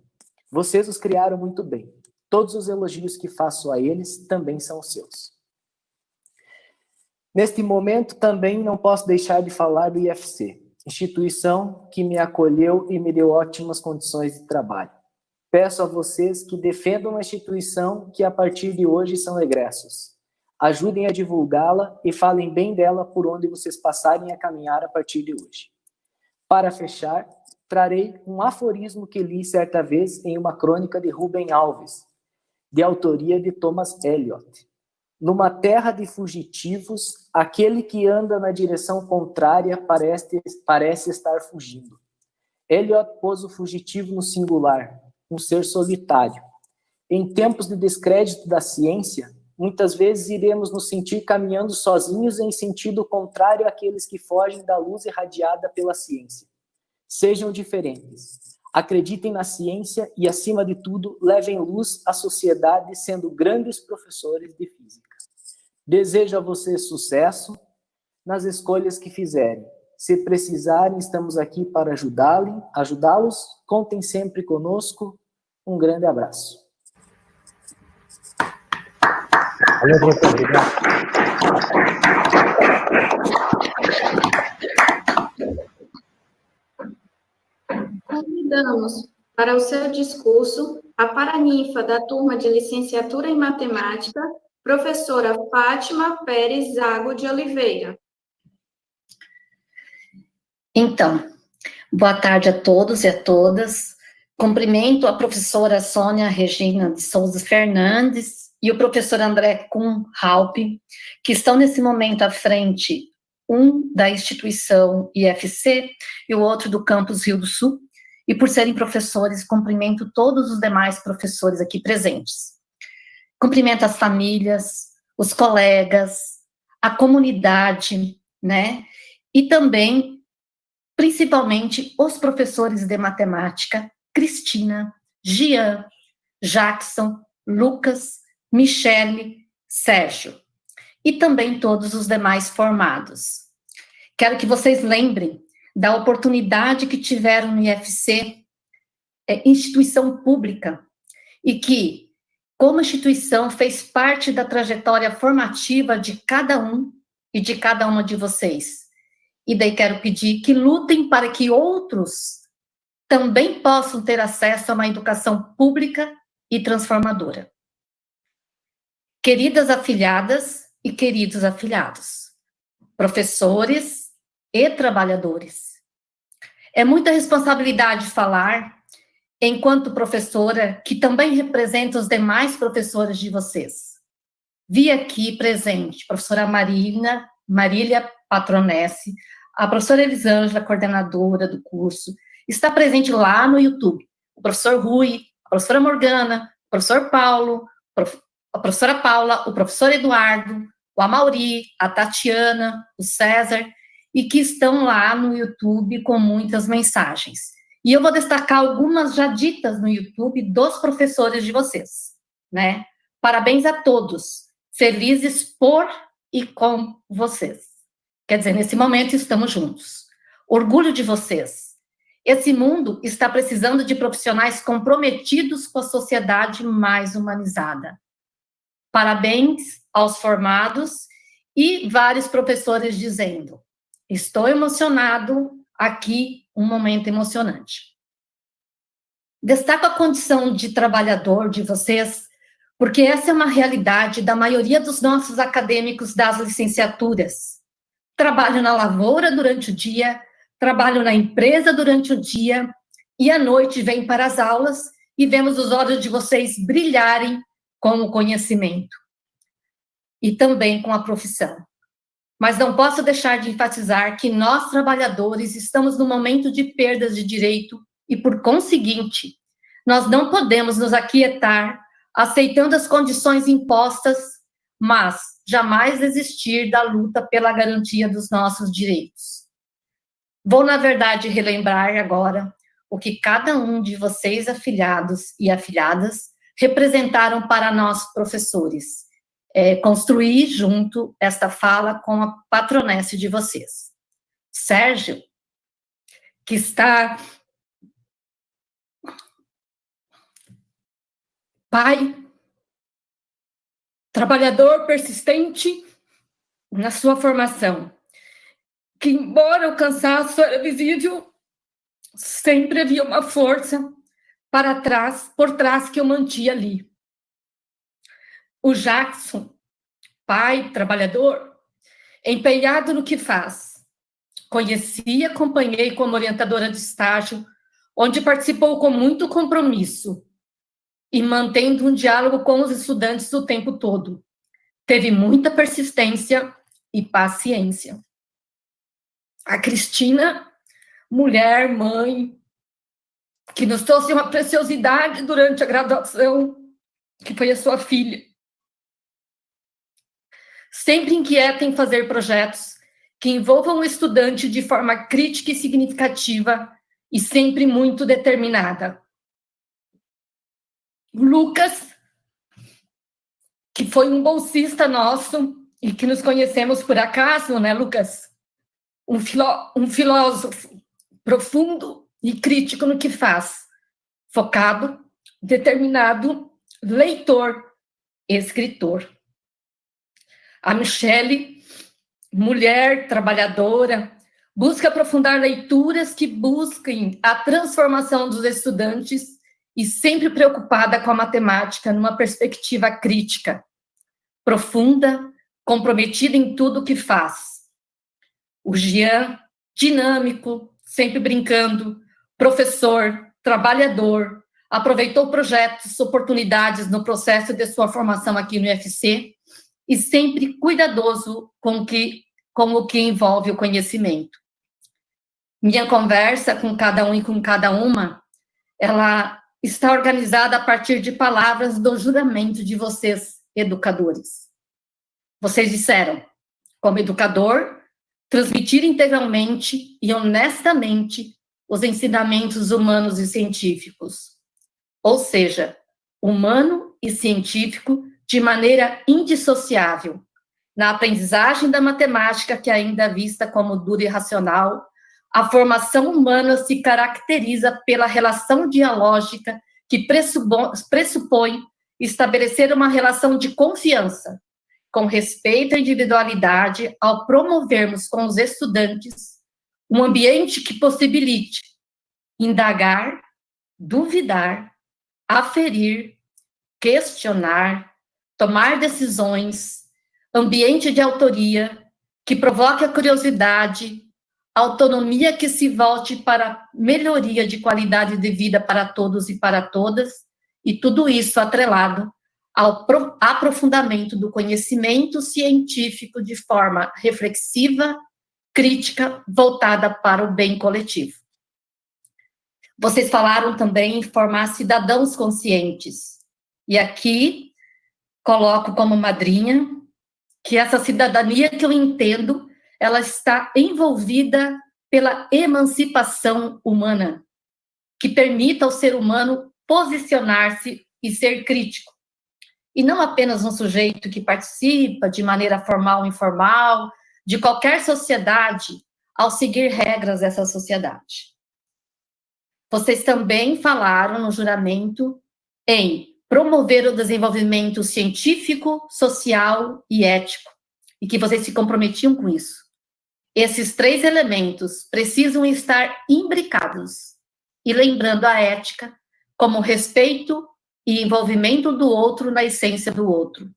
Vocês os criaram muito bem. Todos os elogios que faço a eles também são seus. Neste momento, também não posso deixar de falar do IFC, instituição que me acolheu e me deu ótimas condições de trabalho. Peço a vocês que defendam a instituição que, a partir de hoje, são egressos. Ajudem a divulgá-la e falem bem dela por onde vocês passarem a caminhar a partir de hoje. Para fechar, trarei um aforismo que li certa vez em uma crônica de Rubem Alves, de autoria de Thomas Eliot. Numa terra de fugitivos, aquele que anda na direção contrária parece estar fugindo. Eliot pôs o fugitivo no singular, um ser solitário. Em tempos de descrédito da ciência, muitas vezes iremos nos sentir caminhando sozinhos em sentido contrário àqueles que fogem da luz irradiada pela ciência. Sejam diferentes. Acreditem na ciência e, acima de tudo, levem luz à sociedade sendo grandes professores de física. Desejo a vocês sucesso nas escolhas que fizerem. Se precisarem, estamos aqui para ajudá-los. Contem sempre conosco. Um grande abraço. Valeu, professor. Obrigado. Convidamos para o seu discurso a paraninfa da turma de licenciatura em matemática, professora Fátima Pérez Zago de Oliveira. Então, boa tarde a todos e a todas. Cumprimento a professora Sônia Regina de Souza Fernandes e o professor André Kuhn Halpe, que estão nesse momento à frente, um da instituição IFC e o outro do campus Rio do Sul, e por serem professores, cumprimento todos os demais professores aqui presentes. Cumprimento as famílias, os colegas, a comunidade, né? E também, principalmente, os professores de matemática, Cristina, Gian, Jackson, Lucas, Michele, Sérgio. E também todos os demais formados. Quero que vocês lembrem da oportunidade que tiveram no IFC, instituição pública, e que, como instituição, fez parte da trajetória formativa de cada um e de cada uma de vocês. E daí quero pedir que lutem para que outros também possam ter acesso a uma educação pública e transformadora. Queridas afilhadas e queridos afilhados, professores e trabalhadores, é muita responsabilidade falar, enquanto professora, que também representa os demais professores de vocês. Vi aqui presente a professora Marília Patronesse, a professora Elisângela, coordenadora do curso, está presente lá no YouTube, o professor Rui, a professora Morgana, o professor Paulo, a professora Paula, o professor Eduardo, o Amauri, a Tatiana, o César, e que estão lá no YouTube com muitas mensagens. E eu vou destacar algumas já ditas no YouTube dos professores de vocês, né? Parabéns a todos, felizes por e com vocês. Quer dizer, nesse momento estamos juntos. Orgulho de vocês. Esse mundo está precisando de profissionais comprometidos com a sociedade mais humanizada. Parabéns aos formados e vários professores dizendo: estou emocionado, aqui um momento emocionante. Destaco a condição de trabalhador de vocês, porque essa é uma realidade da maioria dos nossos acadêmicos das licenciaturas. Trabalho na lavoura durante o dia, trabalho na empresa durante o dia, e à noite vem para as aulas e vemos os olhos de vocês brilharem com o conhecimento. E também com a profissão. Mas não posso deixar de enfatizar que nós, trabalhadores, estamos num momento de perdas de direito e, por conseguinte, nós não podemos nos aquietar aceitando as condições impostas, mas jamais desistir da luta pela garantia dos nossos direitos. Vou, na verdade, relembrar agora o que cada um de vocês, afiliados e afiliadas, representaram para nós, professores. Construir junto esta fala com a patronesse de vocês. Sérgio, que está pai, trabalhador persistente na sua formação, que embora o cansaço era visível, sempre havia uma força para trás, por trás que eu mantinha ali. O Jackson, pai, trabalhador, empenhado no que faz. Conheci e acompanhei como orientadora de estágio, onde participou com muito compromisso e mantendo um diálogo com os estudantes o tempo todo. Teve muita persistência e paciência. A Cristina, mulher, mãe, que nos trouxe uma preciosidade durante a graduação, que foi a sua filha. Sempre inquieta em fazer projetos que envolvam o estudante de forma crítica e significativa e sempre muito determinada. O Lucas, que foi um bolsista nosso e que nos conhecemos por acaso, né, Lucas? Um filósofo profundo e crítico no que faz, focado, determinado, leitor, escritor. A Michele, mulher trabalhadora, busca aprofundar leituras que busquem a transformação dos estudantes e sempre preocupada com a matemática numa perspectiva crítica, profunda, comprometida em tudo o que faz. O Jean, dinâmico, sempre brincando, professor, trabalhador, aproveitou projetos, oportunidades no processo de sua formação aqui no UFC e sempre cuidadoso com o que envolve o conhecimento. Minha conversa com cada um e com cada uma, ela está organizada a partir de palavras do juramento de vocês, educadores. Vocês disseram, como educador, transmitir integralmente e honestamente os ensinamentos humanos e científicos. Ou seja, humano e científico de maneira indissociável, na aprendizagem da matemática, que ainda é vista como dura e racional, a formação humana se caracteriza pela relação dialógica que pressupõe estabelecer uma relação de confiança, com respeito à individualidade, ao promovermos com os estudantes um ambiente que possibilite indagar, duvidar, aferir, questionar, tomar decisões, ambiente de autoria, que provoque a curiosidade, autonomia que se volte para a melhoria de qualidade de vida para todos e para todas, e tudo isso atrelado ao aprofundamento do conhecimento científico de forma reflexiva, crítica, voltada para o bem coletivo. Vocês falaram também em formar cidadãos conscientes, e aqui coloco como madrinha que essa cidadania que eu entendo, ela está envolvida pela emancipação humana, que permita ao ser humano posicionar-se e ser crítico. E não apenas um sujeito que participa de maneira formal ou informal, de qualquer sociedade, ao seguir regras dessa sociedade. Vocês também falaram no juramento em promover o desenvolvimento científico, social e ético, e que vocês se comprometiam com isso. Esses 3 elementos precisam estar imbricados, e lembrando a ética como respeito e envolvimento do outro na essência do outro.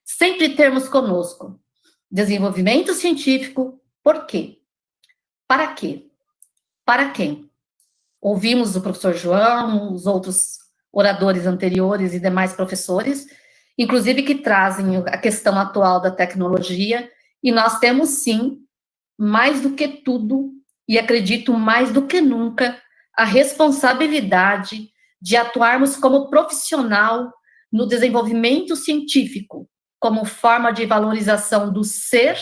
Sempre termos conosco desenvolvimento científico, por quê? Para quê? Para quem? Ouvimos o professor João, os outros oradores anteriores e demais professores, inclusive que trazem a questão atual da tecnologia, e nós temos, sim, mais do que tudo, e acredito mais do que nunca, a responsabilidade de atuarmos como profissional no desenvolvimento científico, como forma de valorização do ser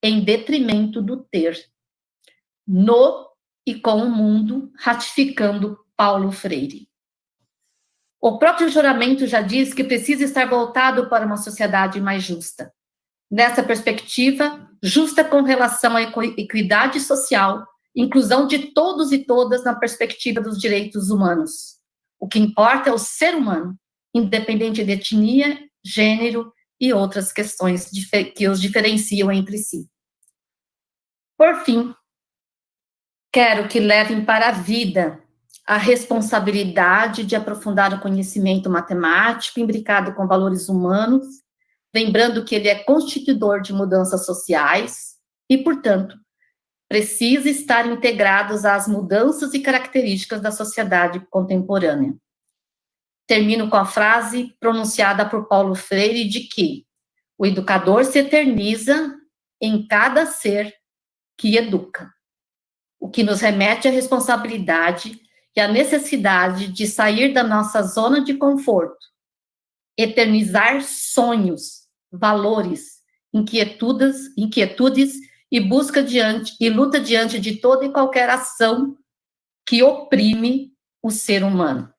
em detrimento do ter, no e com o mundo, ratificando Paulo Freire. O próprio juramento já diz que precisa estar voltado para uma sociedade mais justa. Nessa perspectiva, justa com relação à equidade social, inclusão de todos e todas na perspectiva dos direitos humanos. O que importa é o ser humano, independente de etnia, gênero e outras questões que os diferenciam entre si. Por fim, quero que levem para a vida a responsabilidade de aprofundar o conhecimento matemático imbricado com valores humanos, lembrando que ele é constituidor de mudanças sociais e, portanto, precisa estar integrados às mudanças e características da sociedade contemporânea. Termino com a frase pronunciada por Paulo Freire de que o educador se eterniza em cada ser que educa, o que nos remete à responsabilidade e à necessidade de sair da nossa zona de conforto, eternizar sonhos, valores, inquietudes e luta diante de toda e qualquer ação que oprime o ser humano.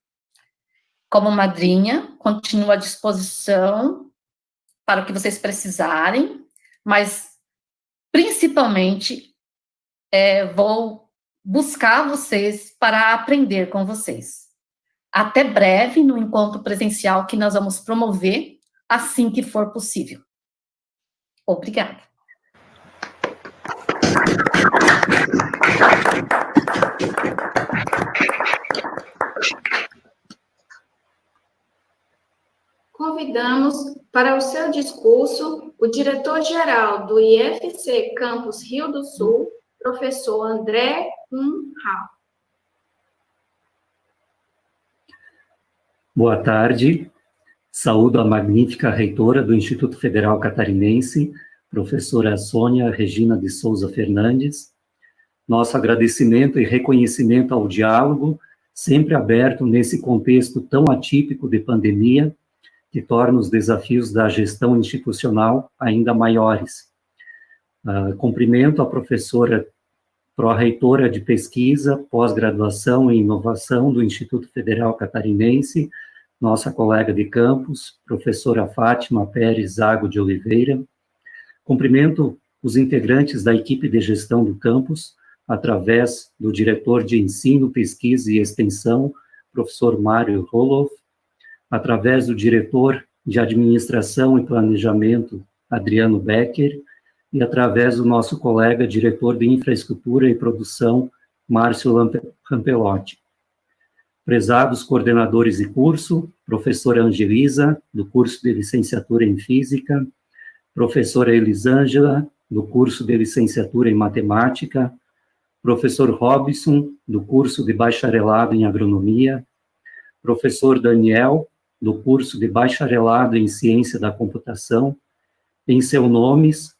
Como madrinha, continuo à disposição para o que vocês precisarem, mas principalmente vou buscar vocês para aprender com vocês. Até breve no encontro presencial que nós vamos promover assim que for possível. Obrigada. Convidamos para o seu discurso o diretor-geral do IFC Campus Rio do Sul, professor André Kuhn-Haupt. Boa tarde. Saúdo a magnífica reitora do Instituto Federal Catarinense, professora Sônia Regina de Souza Fernandes. Nosso agradecimento e reconhecimento ao diálogo, sempre aberto nesse contexto tão atípico de pandemia, que torna os desafios da gestão institucional ainda maiores. Cumprimento a professora pró-reitora de pesquisa, pós-graduação em inovação do Instituto Federal Catarinense, nossa colega de campus, professora Fátima Pérez Zago de Oliveira. Cumprimento os integrantes da equipe de gestão do campus, através do diretor de ensino, pesquisa e extensão, professor Mário Roloff, através do diretor de administração e planejamento, Adriano Becker, e através do nosso colega diretor de infraestrutura e produção, Márcio Rampelotti. Prezados coordenadores de curso, professora Angelisa, do curso de licenciatura em Física, professora Elisângela, do curso de licenciatura em Matemática, professor Robson, do curso de bacharelado em Agronomia, professor Daniel, do curso de bacharelado em Ciência da Computação. Em seus nomes,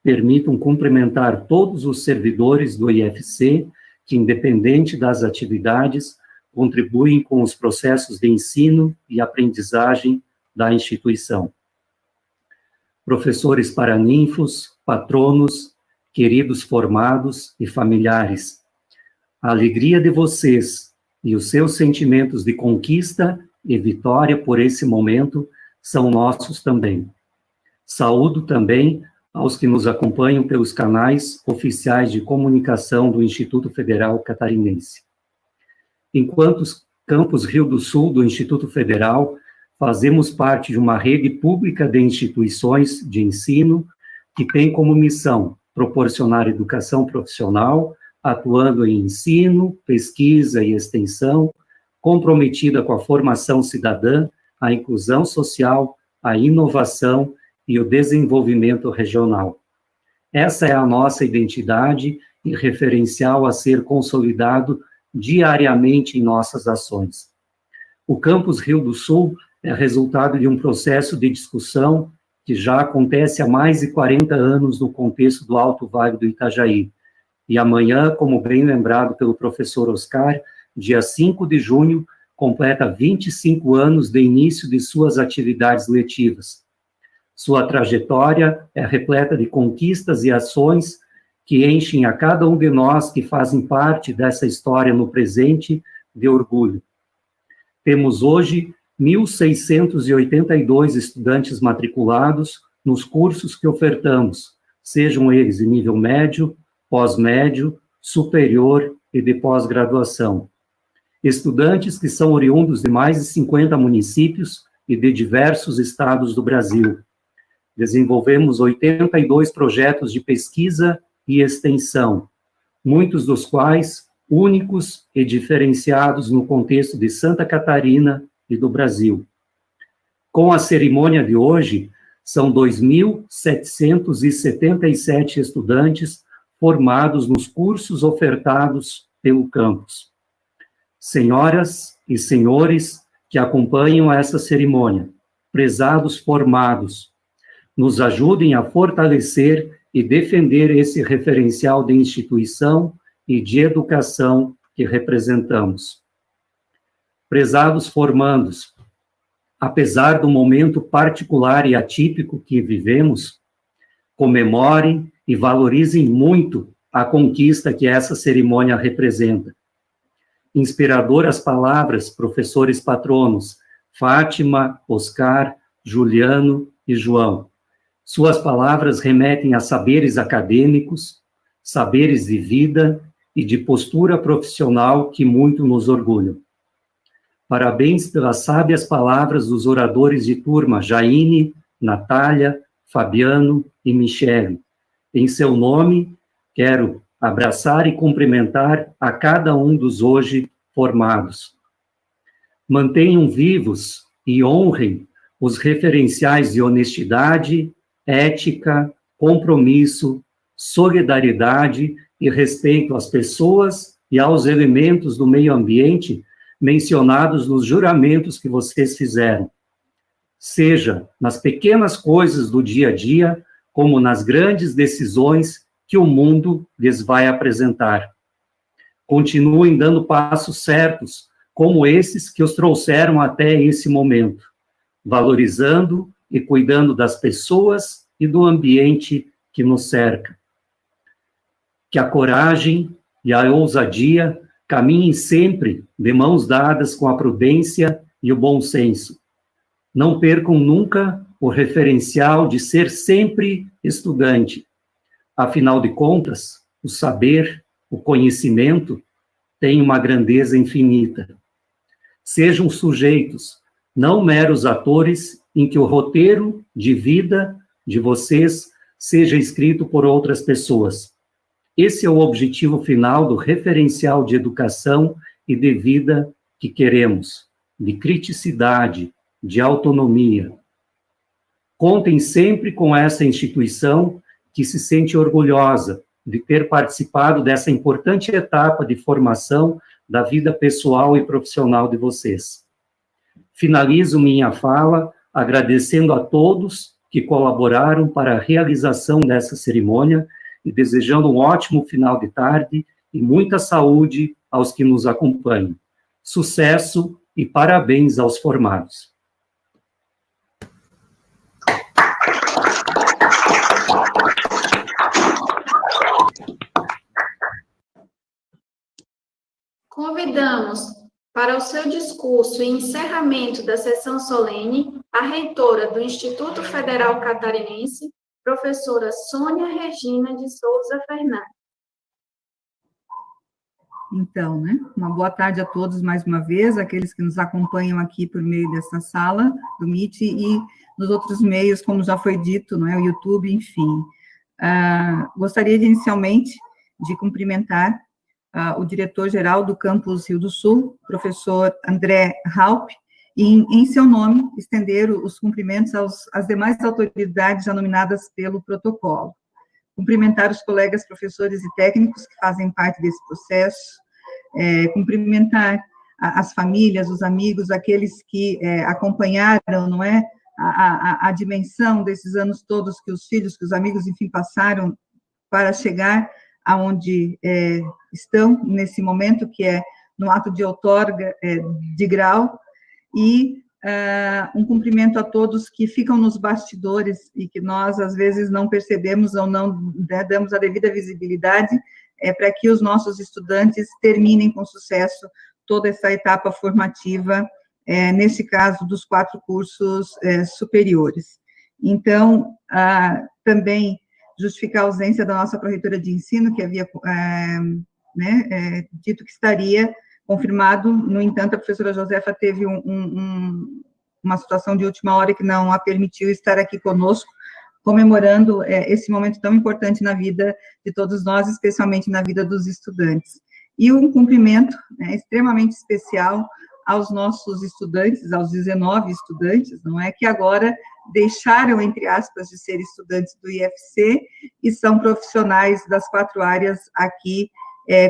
permitam cumprimentar todos os servidores do IFC que, independente das atividades, contribuem com os processos de ensino e aprendizagem da instituição. Professores paraninfos, patronos, queridos formados e familiares, a alegria de vocês e os seus sentimentos de conquista e vitória por esse momento são nossos também. Saúdo também aos que nos acompanham pelos canais oficiais de comunicação do Instituto Federal Catarinense. enquanto Campus Rio do Sul do Instituto Federal, fazemos parte de uma rede pública de instituições de ensino que tem como missão proporcionar educação profissional, atuando em ensino, pesquisa e extensão, comprometida com a formação cidadã, a inclusão social, a inovação e o desenvolvimento regional. Essa é a nossa identidade e referencial a ser consolidado diariamente em nossas ações. O Campus Rio do Sul é resultado de um processo de discussão que já acontece há mais de 40 anos no contexto do Alto Vale do Itajaí. E amanhã, como bem lembrado pelo professor Oscar, dia 5 de junho, completa 25 anos de início de suas atividades letivas. Sua trajetória é repleta de conquistas e ações que enchem a cada um de nós que fazem parte dessa história no presente de orgulho. Temos hoje 1.682 estudantes matriculados nos cursos que ofertamos, sejam eles de nível médio, pós-médio, superior e de pós-graduação. Estudantes que são oriundos de mais de 50 municípios e de diversos estados do Brasil. Desenvolvemos 82 projetos de pesquisa e extensão, muitos dos quais únicos e diferenciados no contexto de Santa Catarina e do Brasil. Com a cerimônia de hoje, são 2.777 estudantes formados nos cursos ofertados pelo campus. Senhoras e senhores que acompanham essa cerimônia, prezados formados, nos ajudem a fortalecer e defender esse referencial de instituição e de educação que representamos. Prezados formandos, apesar do momento particular e atípico que vivemos, comemorem e valorizem muito a conquista que essa cerimônia representa. Inspiradoras palavras, professores patronos, Fátima, Oscar, Juliano e João. Suas palavras remetem a saberes acadêmicos, saberes de vida e de postura profissional que muito nos orgulham. Parabéns pelas sábias palavras dos oradores de turma, Jaine, Natália, Fabiano e Michele. Em seu nome, quero abraçar e cumprimentar a cada um dos hoje formados. Mantenham vivos e honrem os referenciais de honestidade, ética, compromisso, solidariedade e respeito às pessoas e aos elementos do meio ambiente mencionados nos juramentos que vocês fizeram. Seja nas pequenas coisas do dia a dia, como nas grandes decisões que o mundo lhes vai apresentar. Continuem dando passos certos, como esses que os trouxeram até esse momento, valorizando e cuidando das pessoas e do ambiente que nos cerca. Que a coragem e a ousadia caminhem sempre de mãos dadas com a prudência e o bom senso. Não percam nunca o referencial de ser sempre estudante. Afinal de contas, o saber, o conhecimento, tem uma grandeza infinita. Sejam sujeitos, não meros atores, em que o roteiro de vida de vocês seja escrito por outras pessoas. Esse é o objetivo final do referencial de educação e de vida que queremos, de criticidade, de autonomia. Contem sempre com essa instituição que se sente orgulhosa de ter participado dessa importante etapa de formação da vida pessoal e profissional de vocês. Finalizo minha fala agradecendo a todos que colaboraram para a realização dessa cerimônia e desejando um ótimo final de tarde e muita saúde aos que nos acompanham. Sucesso e parabéns aos formados. Convidamos para o seu discurso e encerramento da sessão solene a reitora do Instituto Federal Catarinense, professora Sônia Regina de Souza Fernandes. Então, né, uma boa tarde a todos mais uma vez, aqueles que nos acompanham aqui por meio dessa sala do Meet e nos outros meios, como já foi dito, não é, o YouTube, enfim. Gostaria de, inicialmente, de cumprimentar o diretor-geral do Campus Rio do Sul, professor André Haupt, e, em seu nome, estender os cumprimentos às demais autoridades já nominadas pelo protocolo. Cumprimentar os colegas professores e técnicos que fazem parte desse processo, cumprimentar as famílias, os amigos, aqueles que acompanharam, não é, a dimensão desses anos todos que os filhos, que os amigos, enfim, passaram para chegar aonde estão nesse momento, que é no ato de outorga de grau, e um cumprimento a todos que ficam nos bastidores e que nós, às vezes, não percebemos ou não damos a devida visibilidade, para que os nossos estudantes terminem com sucesso toda essa etapa formativa, nesse caso, dos 4 cursos superiores. Então, também justificar a ausência da nossa pró-reitora de ensino, que havia dito que estaria confirmado, no entanto, a professora Josefa teve uma situação de última hora que não a permitiu estar aqui conosco, comemorando esse momento tão importante na vida de todos nós, especialmente na vida dos estudantes. E um cumprimento extremamente especial aos nossos estudantes, aos 19 estudantes, não é, que agora deixaram, entre aspas, de ser estudantes do IFC e são profissionais das 4 áreas aqui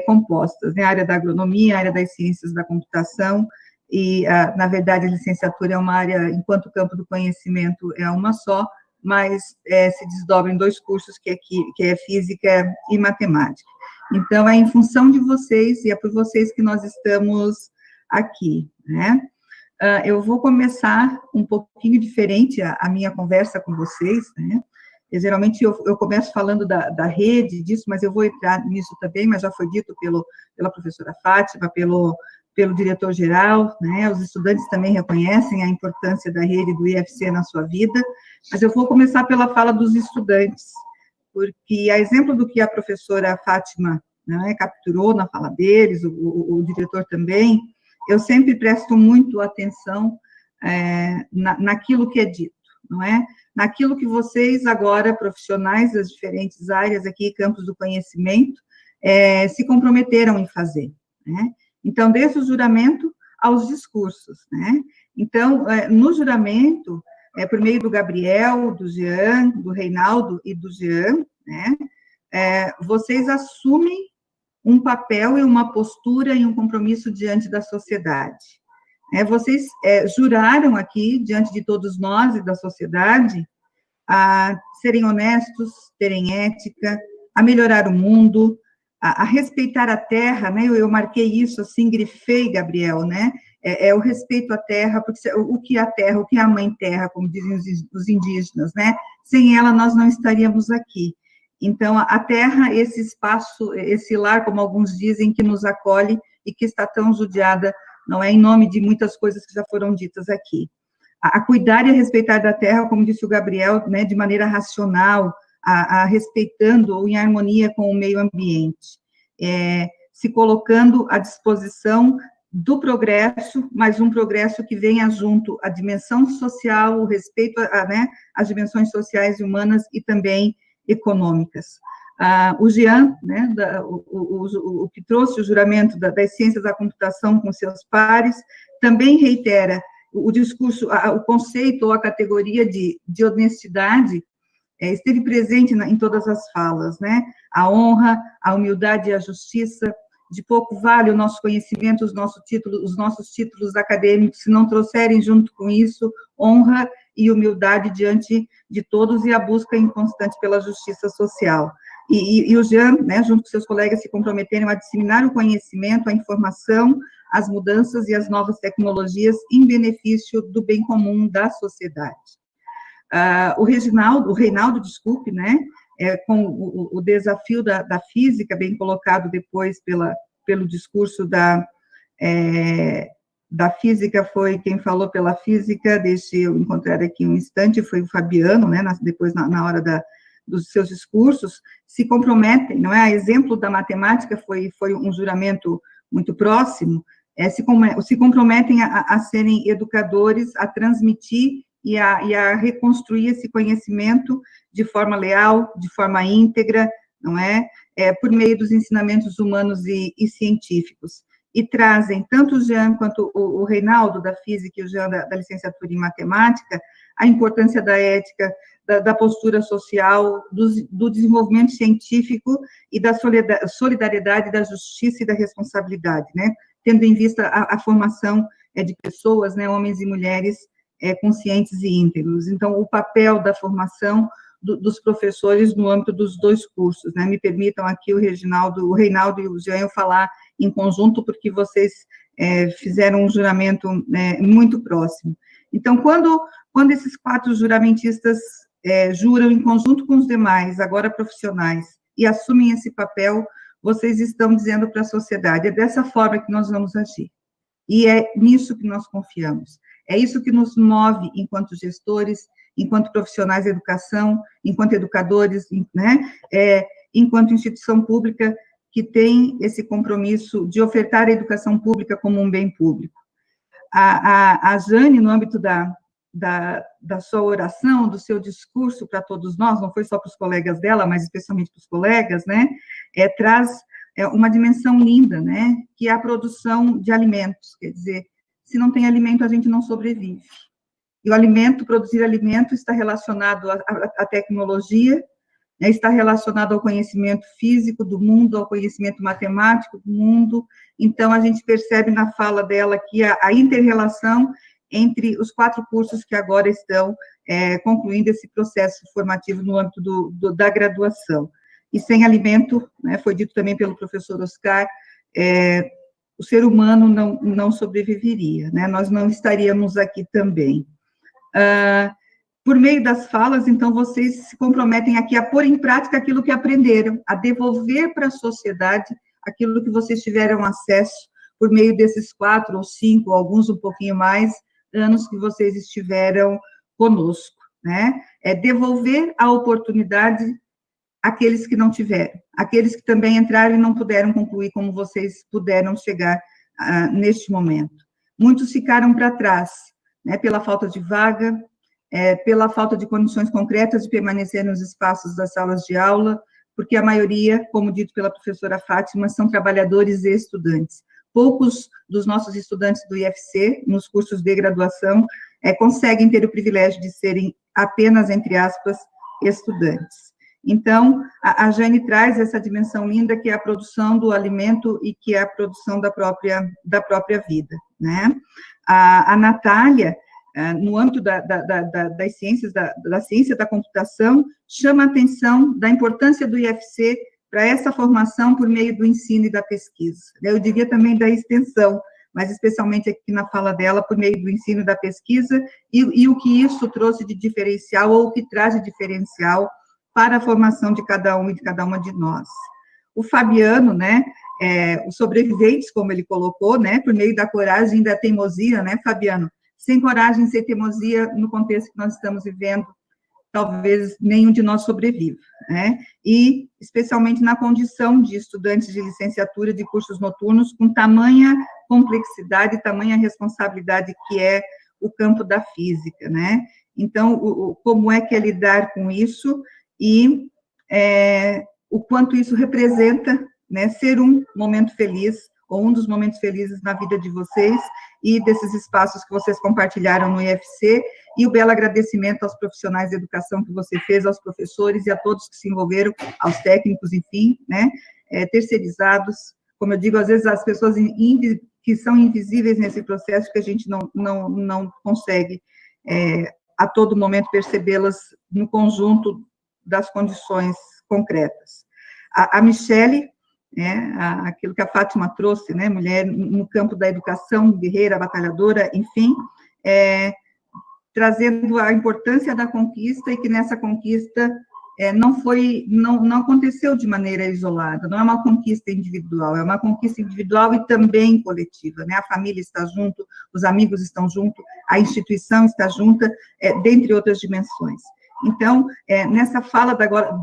compostas, né, a área da agronomia, a área das ciências da computação, e, na verdade, a licenciatura é uma área, enquanto campo do conhecimento é uma só, mas se desdobra em 2 cursos, que é física e matemática. Então, é em função de vocês, e é por vocês que nós estamos aqui, né? Eu vou começar um pouquinho diferente a minha conversa com vocês, né? Geralmente eu começo falando da rede, disso, mas eu vou entrar nisso também, mas já foi dito pela professora Fátima, pelo diretor-geral, né? Os estudantes também reconhecem a importância da rede do IFC na sua vida, mas eu vou começar pela fala dos estudantes, porque, a exemplo do que a professora Fátima, né, capturou na fala deles, o diretor também, eu sempre presto muito atenção naquilo que é dito, não é? Naquilo que vocês agora, profissionais das diferentes áreas aqui, campos do conhecimento, se comprometeram em fazer, né? Então, desde o juramento aos discursos, né? Então, no juramento, por meio do Gabriel, do Jean, do Reinaldo e do Jean, né? Vocês assumem um papel e uma postura e um compromisso diante da sociedade. Vocês juraram aqui, diante de todos nós e da sociedade, a serem honestos, terem ética, a melhorar o mundo, a respeitar a terra, né? Eu marquei isso assim, grifei, Gabriel, né? O respeito à terra, porque o que é a terra, o que é a mãe terra, como dizem os indígenas, né? Sem ela, nós não estaríamos aqui. Então, a terra, esse espaço, esse lar, como alguns dizem, que nos acolhe e que está tão judiada, não é, em nome de muitas coisas que já foram ditas aqui. A cuidar e a respeitar da terra, como disse o Gabriel, né, de maneira racional, respeitando ou em harmonia com o meio ambiente, se colocando à disposição do progresso, mas um progresso que venha junto à dimensão social, o respeito às dimensões sociais e humanas e também econômicas. O Jean, né, o que trouxe o juramento das ciências da computação com seus pares, também reitera o discurso, o conceito ou a categoria de honestidade, esteve presente em todas as falas, né? A honra, a humildade e a justiça. De pouco vale o nosso conhecimento, os nossos títulos acadêmicos, se não trouxerem junto com isso honra e humildade diante de todos e a busca inconstante pela justiça social. E o Jean, né, junto com seus colegas, se comprometeram a disseminar o conhecimento, a informação, as mudanças e as novas tecnologias em benefício do bem comum da sociedade. O Reinaldo, desculpe, né, com o desafio da física, bem colocado depois pelo discurso da física, foi quem falou pela física, deixe eu encontrar aqui um instante, foi o Fabiano, né, depois na hora dos seus discursos, se comprometem, não é? A exemplo da matemática foi um juramento muito próximo, se comprometem a serem educadores, a transmitir e a reconstruir esse conhecimento de forma leal, de forma íntegra, não é? Por meio dos ensinamentos humanos e científicos. E trazem, tanto o Jean quanto o Reinaldo, da Física, e o Jean, da Licenciatura em Matemática, a importância da ética, da postura social, do desenvolvimento científico e da solidariedade, da justiça e da responsabilidade, né? Tendo em vista a formação de pessoas, né, homens e mulheres conscientes e íntegros. Então, o papel da formação dos professores no âmbito dos dois cursos, né? Me permitam aqui o Reinaldo e o Jean eu falar em conjunto, porque vocês fizeram um juramento muito próximo. Então, quando esses 4 juramentistas juram em conjunto com os demais, agora profissionais, e assumem esse papel, vocês estão dizendo para a sociedade, é dessa forma que nós vamos agir. E é nisso que nós confiamos. É isso que nos move enquanto gestores, enquanto profissionais da educação, enquanto educadores, né? Enquanto instituição pública que tem esse compromisso de ofertar a educação pública como um bem público. A Jane, no âmbito da sua oração, do seu discurso para todos nós, não foi só para os colegas dela, mas especialmente para os colegas, né, traz uma dimensão linda, né, que é a produção de alimentos, quer dizer, se não tem alimento, a gente não sobrevive. E o alimento, produzir alimento, está relacionado à tecnologia, né, está relacionado ao conhecimento físico do mundo, ao conhecimento matemático do mundo. Então, a gente percebe na fala dela aqui a inter-relação entre os 4 cursos que agora estão concluindo esse processo formativo no âmbito da graduação. E sem alimento, né, foi dito também pelo professor Oscar, o ser humano não sobreviveria, né, nós não estaríamos aqui também. Por meio das falas, então, vocês se comprometem aqui a pôr em prática aquilo que aprenderam, a devolver para a sociedade aquilo que vocês tiveram acesso por meio desses 4 ou 5, alguns um pouquinho mais, anos que vocês estiveram conosco, né? Devolver a oportunidade àqueles que não tiveram, aqueles que também entraram e não puderam concluir como vocês puderam chegar neste momento. Muitos ficaram para trás, né, pela falta de vaga, pela falta de condições concretas de permanecer nos espaços das salas de aula, porque a maioria, como dito pela professora Fátima, são trabalhadores e estudantes. Poucos dos nossos estudantes do IFC, nos cursos de graduação, conseguem ter o privilégio de serem apenas, entre aspas, estudantes. Então, a Jane traz essa dimensão linda que é a produção do alimento e que é a produção da própria vida, né? A Natália, no âmbito das ciências, da ciência da computação, chama a atenção da importância do IFC para essa formação por meio do ensino e da pesquisa. Eu diria também da extensão, mas especialmente aqui na fala dela, por meio do ensino e da pesquisa, e o que isso trouxe de diferencial, ou o que traz de diferencial para a formação de cada um e de cada uma de nós. O Fabiano, né, os sobreviventes, como ele colocou, né, por meio da coragem e da teimosia, né, Fabiano? Sem coragem, sem teimosia, no contexto que nós estamos vivendo, talvez nenhum de nós sobreviva, né? E, especialmente na condição de estudantes de licenciatura de cursos noturnos, com tamanha complexidade, tamanha responsabilidade que é o campo da física, né? Então, como é que é lidar com isso e o quanto isso representa, né, ser um momento feliz, ou um dos momentos felizes na vida de vocês, e desses espaços que vocês compartilharam no IFC, e o belo agradecimento aos profissionais de educação que você fez, aos professores e a todos que se envolveram, aos técnicos, enfim, né, terceirizados, como eu digo, às vezes as pessoas que são invisíveis nesse processo, que a gente não consegue a todo momento percebê-las no conjunto das condições concretas. A Michele, aquilo que a Fátima trouxe, né, mulher no campo da educação, guerreira, batalhadora, enfim, trazendo a importância da conquista e que nessa conquista não aconteceu de maneira isolada, não é uma conquista individual, é uma conquista individual e também coletiva, né, a família está junto, os amigos estão junto, a instituição está junta, dentre outras dimensões. Então, nessa fala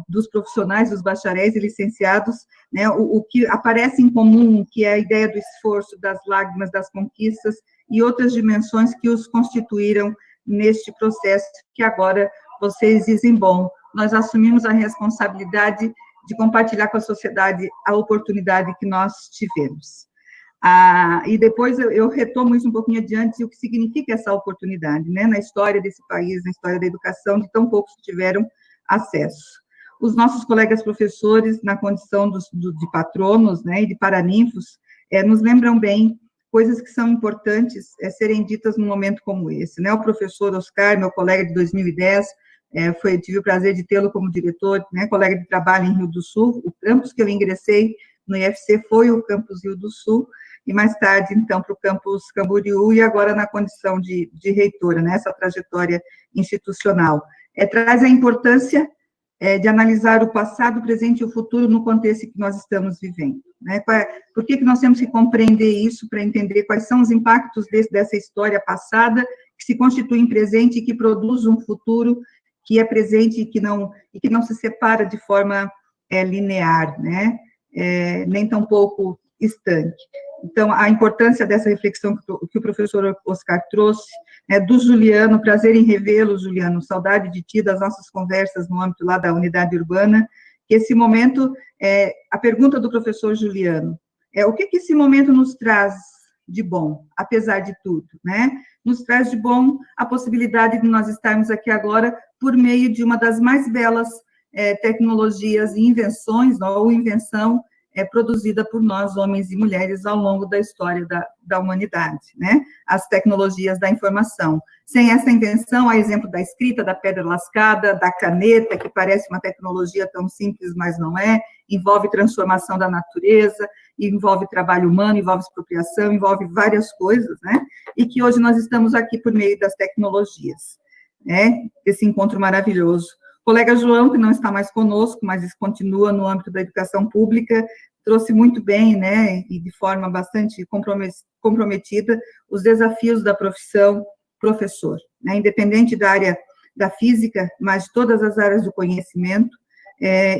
dos profissionais, dos bacharéis e licenciados, né, o que aparece em comum, que é a ideia do esforço, das lágrimas, das conquistas e outras dimensões que os constituíram neste processo, que agora vocês dizem, bom, nós assumimos a responsabilidade de compartilhar com a sociedade a oportunidade que nós tivemos. E depois eu retomo isso um pouquinho adiante, o que significa essa oportunidade, né, na história desse país, na história da educação, de tão poucos que tiveram acesso. Os nossos colegas professores, na condição de patronos, né, e de paraninfos, nos lembram bem coisas que são importantes serem ditas num momento como esse, né, o professor Oscar, meu colega de 2010, tive o prazer de tê-lo como diretor, né, colega de trabalho em Rio do Sul, o campus que eu ingressei no IFC foi o campus Rio do Sul, e mais tarde, então, para o campus Camboriú, e agora na condição de reitora, né, essa trajetória institucional. Traz a importância de analisar o passado, o presente e o futuro no contexto que nós estamos vivendo, né? Por que nós temos que compreender isso para entender quais são os impactos dessa história passada, que se constitui em presente e que produz um futuro que é presente e que não se separa de forma linear, né? Nem tampouco estanque. Então, a importância dessa reflexão que o professor Oscar trouxe, do Juliano, prazer em revê-lo, Juliano, saudade de ti, das nossas conversas no âmbito lá da unidade urbana, que esse momento, a pergunta do professor Juliano, o que esse momento nos traz de bom, apesar de tudo, né? Nos traz de bom a possibilidade de nós estarmos aqui agora por meio de uma das mais belas tecnologias e invenções, ou invenção, produzida por nós, homens e mulheres, ao longo da história da humanidade, né? As tecnologias da informação. Sem essa invenção, a exemplo da escrita, da pedra lascada, da caneta, que parece uma tecnologia tão simples, mas não é, envolve transformação da natureza, envolve trabalho humano, envolve expropriação, envolve várias coisas, né? E que hoje nós estamos aqui por meio das tecnologias, né? Esse encontro maravilhoso. O colega João, que não está mais conosco, mas continua no âmbito da educação pública, trouxe muito bem, né, e de forma bastante comprometida, os desafios da profissão professor, né, independente da área da física, mas de todas as áreas do conhecimento,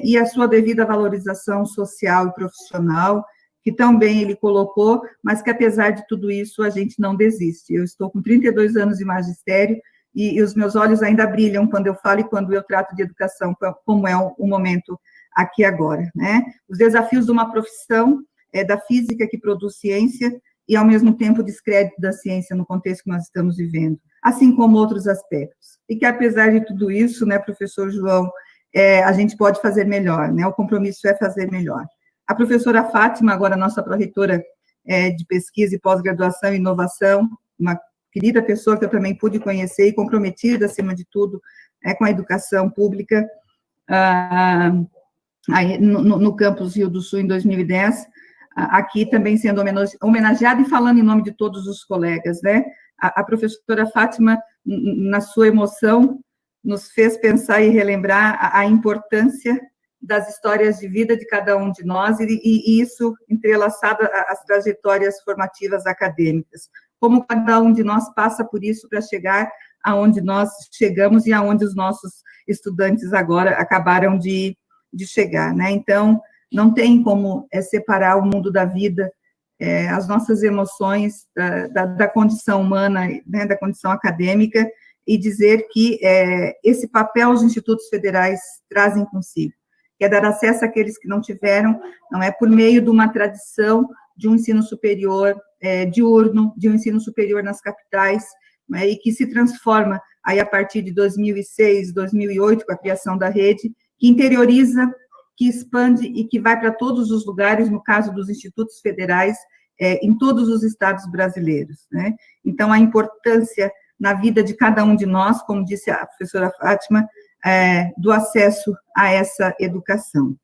e a sua devida valorização social e profissional, que também ele colocou, mas que, apesar de tudo isso, a gente não desiste. Eu estou com 32 anos de magistério, e os meus olhos ainda brilham quando eu falo e quando eu trato de educação, como é o momento aqui agora, né? Os desafios de uma profissão da física que produz ciência e, ao mesmo tempo, o descrédito da ciência no contexto que nós estamos vivendo, assim como outros aspectos. E que, apesar de tudo isso, né, professor João, a gente pode fazer melhor, né? O compromisso é fazer melhor. A professora Fátima, agora nossa pró-reitora de pesquisa e pós-graduação e inovação, uma querida pessoa que eu também pude conhecer e comprometida, acima de tudo, com a educação pública, no campus Rio do Sul, em 2010, aqui também sendo homenageada e falando em nome de todos os colegas, né? A professora Fátima, na sua emoção, nos fez pensar e relembrar a importância das histórias de vida de cada um de nós, e isso entrelaçado às trajetórias formativas acadêmicas. Como cada um de nós passa por isso para chegar aonde nós chegamos e aonde os nossos estudantes agora acabaram de chegar, né? Então, não tem como separar o mundo da vida, as nossas emoções da condição humana, né, da condição acadêmica, e dizer que esse papel os institutos federais trazem consigo, que é dar acesso àqueles que não tiveram, não é, por meio de uma tradição de um ensino superior diurno, de um ensino superior nas capitais, né, e que se transforma aí a partir de 2006, 2008, com a criação da rede, que interioriza, que expande e que vai para todos os lugares, no caso dos institutos federais, em todos os estados brasileiros, né? Então, a importância na vida de cada um de nós, como disse a professora Fátima, do acesso a essa educação.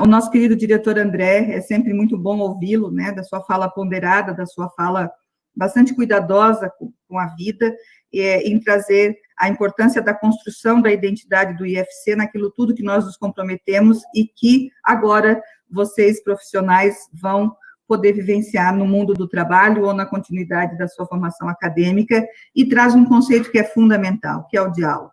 O nosso querido diretor André, é sempre muito bom ouvi-lo, né, da sua fala ponderada, da sua fala bastante cuidadosa com a vida, em trazer a importância da construção da identidade do IFC naquilo tudo que nós nos comprometemos e que agora vocês, profissionais, vão poder vivenciar no mundo do trabalho ou na continuidade da sua formação acadêmica, e traz um conceito que é fundamental, que é o diálogo,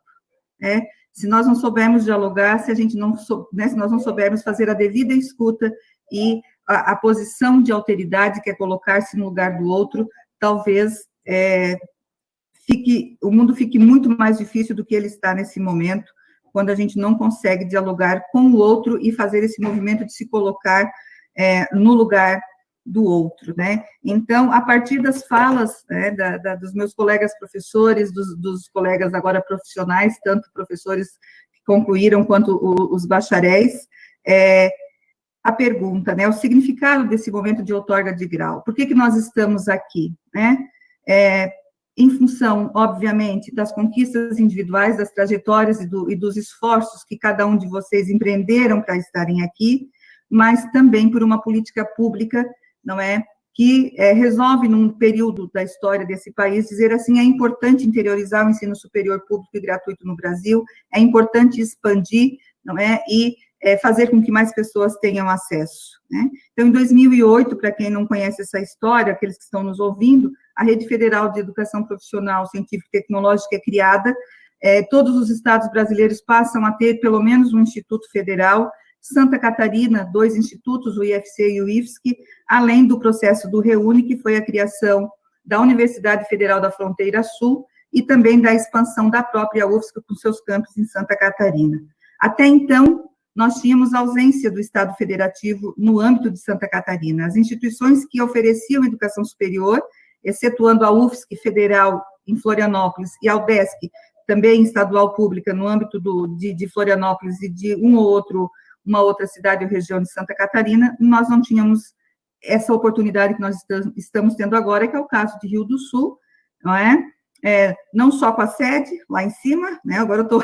né? se nós não soubermos dialogar, se nós não soubermos fazer a devida escuta e a posição de alteridade, que é colocar-se no lugar do outro, talvez o mundo fique muito mais difícil do que ele está nesse momento, quando a gente não consegue dialogar com o outro e fazer esse movimento de se colocar no lugar do outro, né? Então, a partir das falas, né, dos meus colegas professores, dos colegas agora profissionais, tanto professores que concluíram quanto os bacharéis, a pergunta, né, o significado desse momento de outorga de grau, por que nós estamos aqui, né? Em função, obviamente, das conquistas individuais, das trajetórias e dos esforços que cada um de vocês empreenderam para estarem aqui, mas também por uma política pública, não é, que resolve, num período da história desse país, dizer assim, é importante interiorizar o ensino superior público e gratuito no Brasil, é importante expandir, não é, e fazer com que mais pessoas tenham acesso, né? Então, em 2008, para quem não conhece essa história, aqueles que estão nos ouvindo, a Rede Federal de Educação Profissional, Científica e Tecnológica é criada, todos os estados brasileiros passam a ter pelo menos um instituto federal, Santa Catarina, 2 institutos, o IFC e o IFSC, além do processo do REUNI, que foi a criação da Universidade Federal da Fronteira Sul, e também da expansão da própria UFSC com seus campos em Santa Catarina. Até então, nós tínhamos ausência do Estado Federativo no âmbito de Santa Catarina. As instituições que ofereciam educação superior, excetuando a UFSC Federal em Florianópolis e a UDESC, também estadual pública, no âmbito de Florianópolis e de uma outra cidade ou região de Santa Catarina, nós não tínhamos essa oportunidade que nós estamos tendo agora, que é o caso de Rio do Sul, não é? Não só com a sede lá em cima, né, agora eu estou,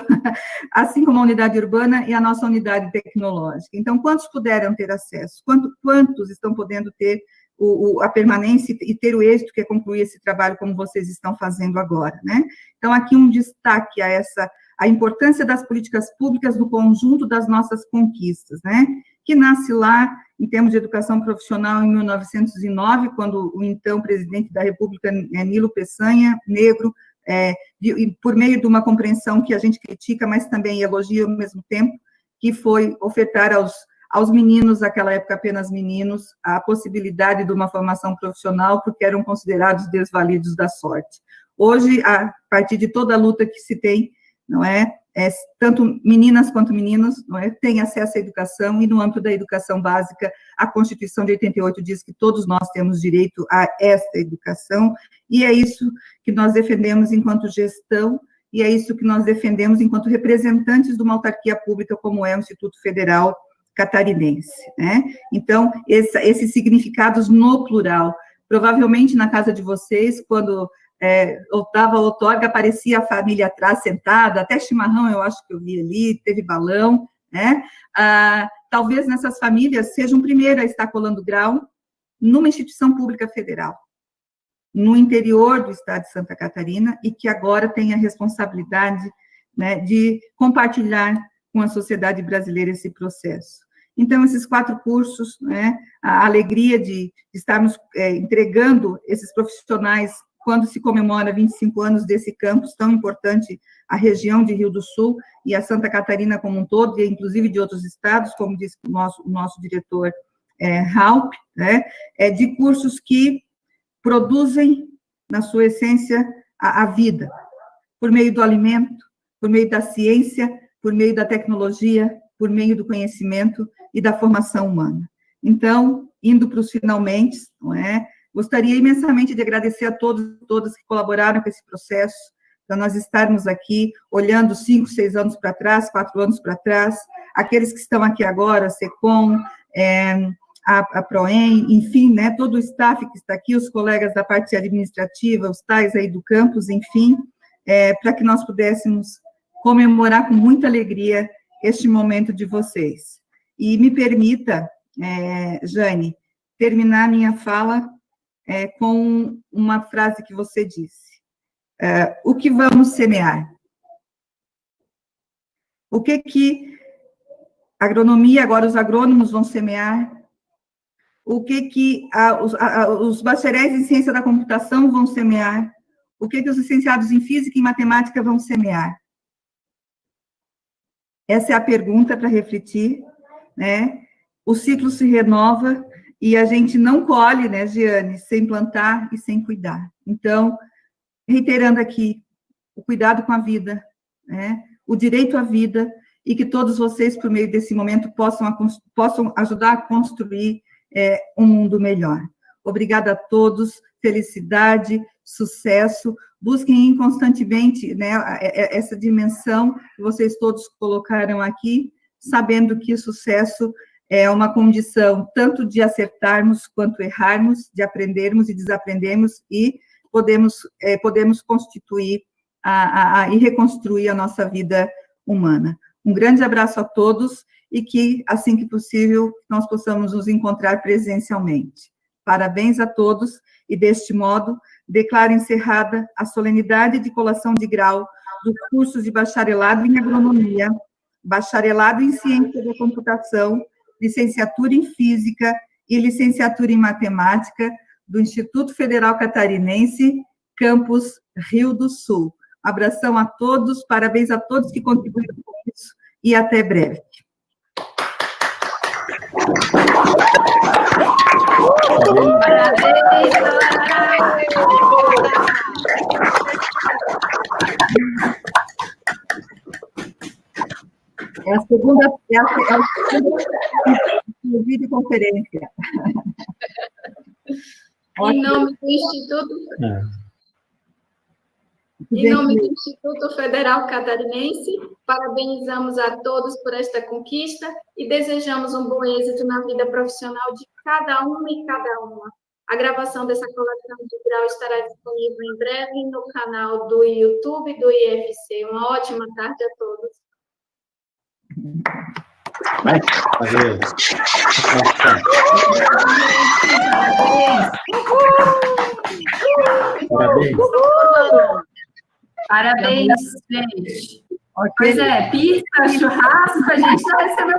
assim como a unidade urbana e a nossa unidade tecnológica. Então, quantos puderam ter acesso? Quantos estão podendo ter a permanência e ter o êxito que é concluir esse trabalho como vocês estão fazendo agora, né? Então, aqui um destaque a importância das políticas públicas no conjunto das nossas conquistas, né? Que nasce lá, em termos de educação profissional, em 1909, quando o então presidente da República, Nilo Peçanha, negro, por meio de uma compreensão que a gente critica, mas também elogia ao mesmo tempo, que foi ofertar aos meninos, naquela época apenas meninos, a possibilidade de uma formação profissional, porque eram considerados desvalidos da sorte. Hoje, a partir de toda a luta que se tem, não é? Tanto meninas quanto meninos, não é, têm acesso à educação, e no âmbito da educação básica, a Constituição de 88 diz que todos nós temos direito a esta educação, e é isso que nós defendemos enquanto gestão, e é isso que nós defendemos enquanto representantes de uma autarquia pública, como é o Instituto Federal Catarinense, né? Então, esses significados no plural, provavelmente na casa de vocês, quando dava a outorga, aparecia a família atrás, sentada, até chimarrão eu acho que eu vi ali, teve balão, né? Talvez nessas famílias seja o primeiro a estar colando grau numa instituição pública federal, no interior do estado de Santa Catarina, e que agora tem a responsabilidade, né, de compartilhar com a sociedade brasileira esse processo. Então, esses 4 cursos, né, a alegria de estarmos entregando esses profissionais quando se comemora 25 anos desse campus tão importante, a região de Rio do Sul e a Santa Catarina como um todo, e inclusive de outros estados, como disse o nosso diretor Halp, né, de cursos que produzem, na sua essência, a vida, por meio do alimento, por meio da ciência, por meio da tecnologia, por meio do conhecimento e da formação humana. Então, indo para os finalmente, não é? Gostaria imensamente de agradecer a todos e todas que colaboraram com esse processo, para nós estarmos aqui, olhando 5, 6 anos para trás, 4 anos para trás, aqueles que estão aqui agora, a SECOM, a PROEM, enfim, né, todo o staff que está aqui, os colegas da parte administrativa, os tais aí do campus, enfim, para que nós pudéssemos comemorar com muita alegria este momento de vocês. E me permita, Jane, terminar minha fala com uma frase que você disse. O que vamos semear? O que a agronomia, agora os agrônomos vão semear? O que os bacharéis em ciência da computação vão semear? O que os licenciados em física e matemática vão semear? Essa é a pergunta para refletir, né? O ciclo se renova e a gente não colhe, né, Giane, sem plantar e sem cuidar. Então, reiterando aqui, o cuidado com a vida, né? O direito à vida, e que todos vocês, por meio desse momento, possam ajudar a construir um mundo melhor. Obrigada a todos, felicidade, sucesso, busquem constantemente, né, essa dimensão que vocês todos colocaram aqui, sabendo que o sucesso é uma condição tanto de acertarmos quanto errarmos, de aprendermos e desaprendermos, e podemos constituir e reconstruir a nossa vida humana. Um grande abraço a todos e que, assim que possível, nós possamos nos encontrar presencialmente. Parabéns a todos e, deste modo, declaro encerrada a solenidade de colação de grau dos cursos de bacharelado em agronomia, bacharelado em ciência da computação, licenciatura em física e licenciatura em matemática do Instituto Federal Catarinense, campus Rio do Sul. Abração a todos, parabéns a todos que contribuíram com isso e até breve. É a segunda videoconferência. Em nome do Instituto... Em nome do Instituto Federal Catarinense, parabenizamos a todos por esta conquista e desejamos um bom êxito na vida profissional de cada um e cada uma. A gravação dessa colação de grau estará disponível em breve no canal do YouTube do IFC. Uma ótima tarde a todos. Parabéns. Parabéns, gente. Pois é, pizza, churrasco, a gente já recebeu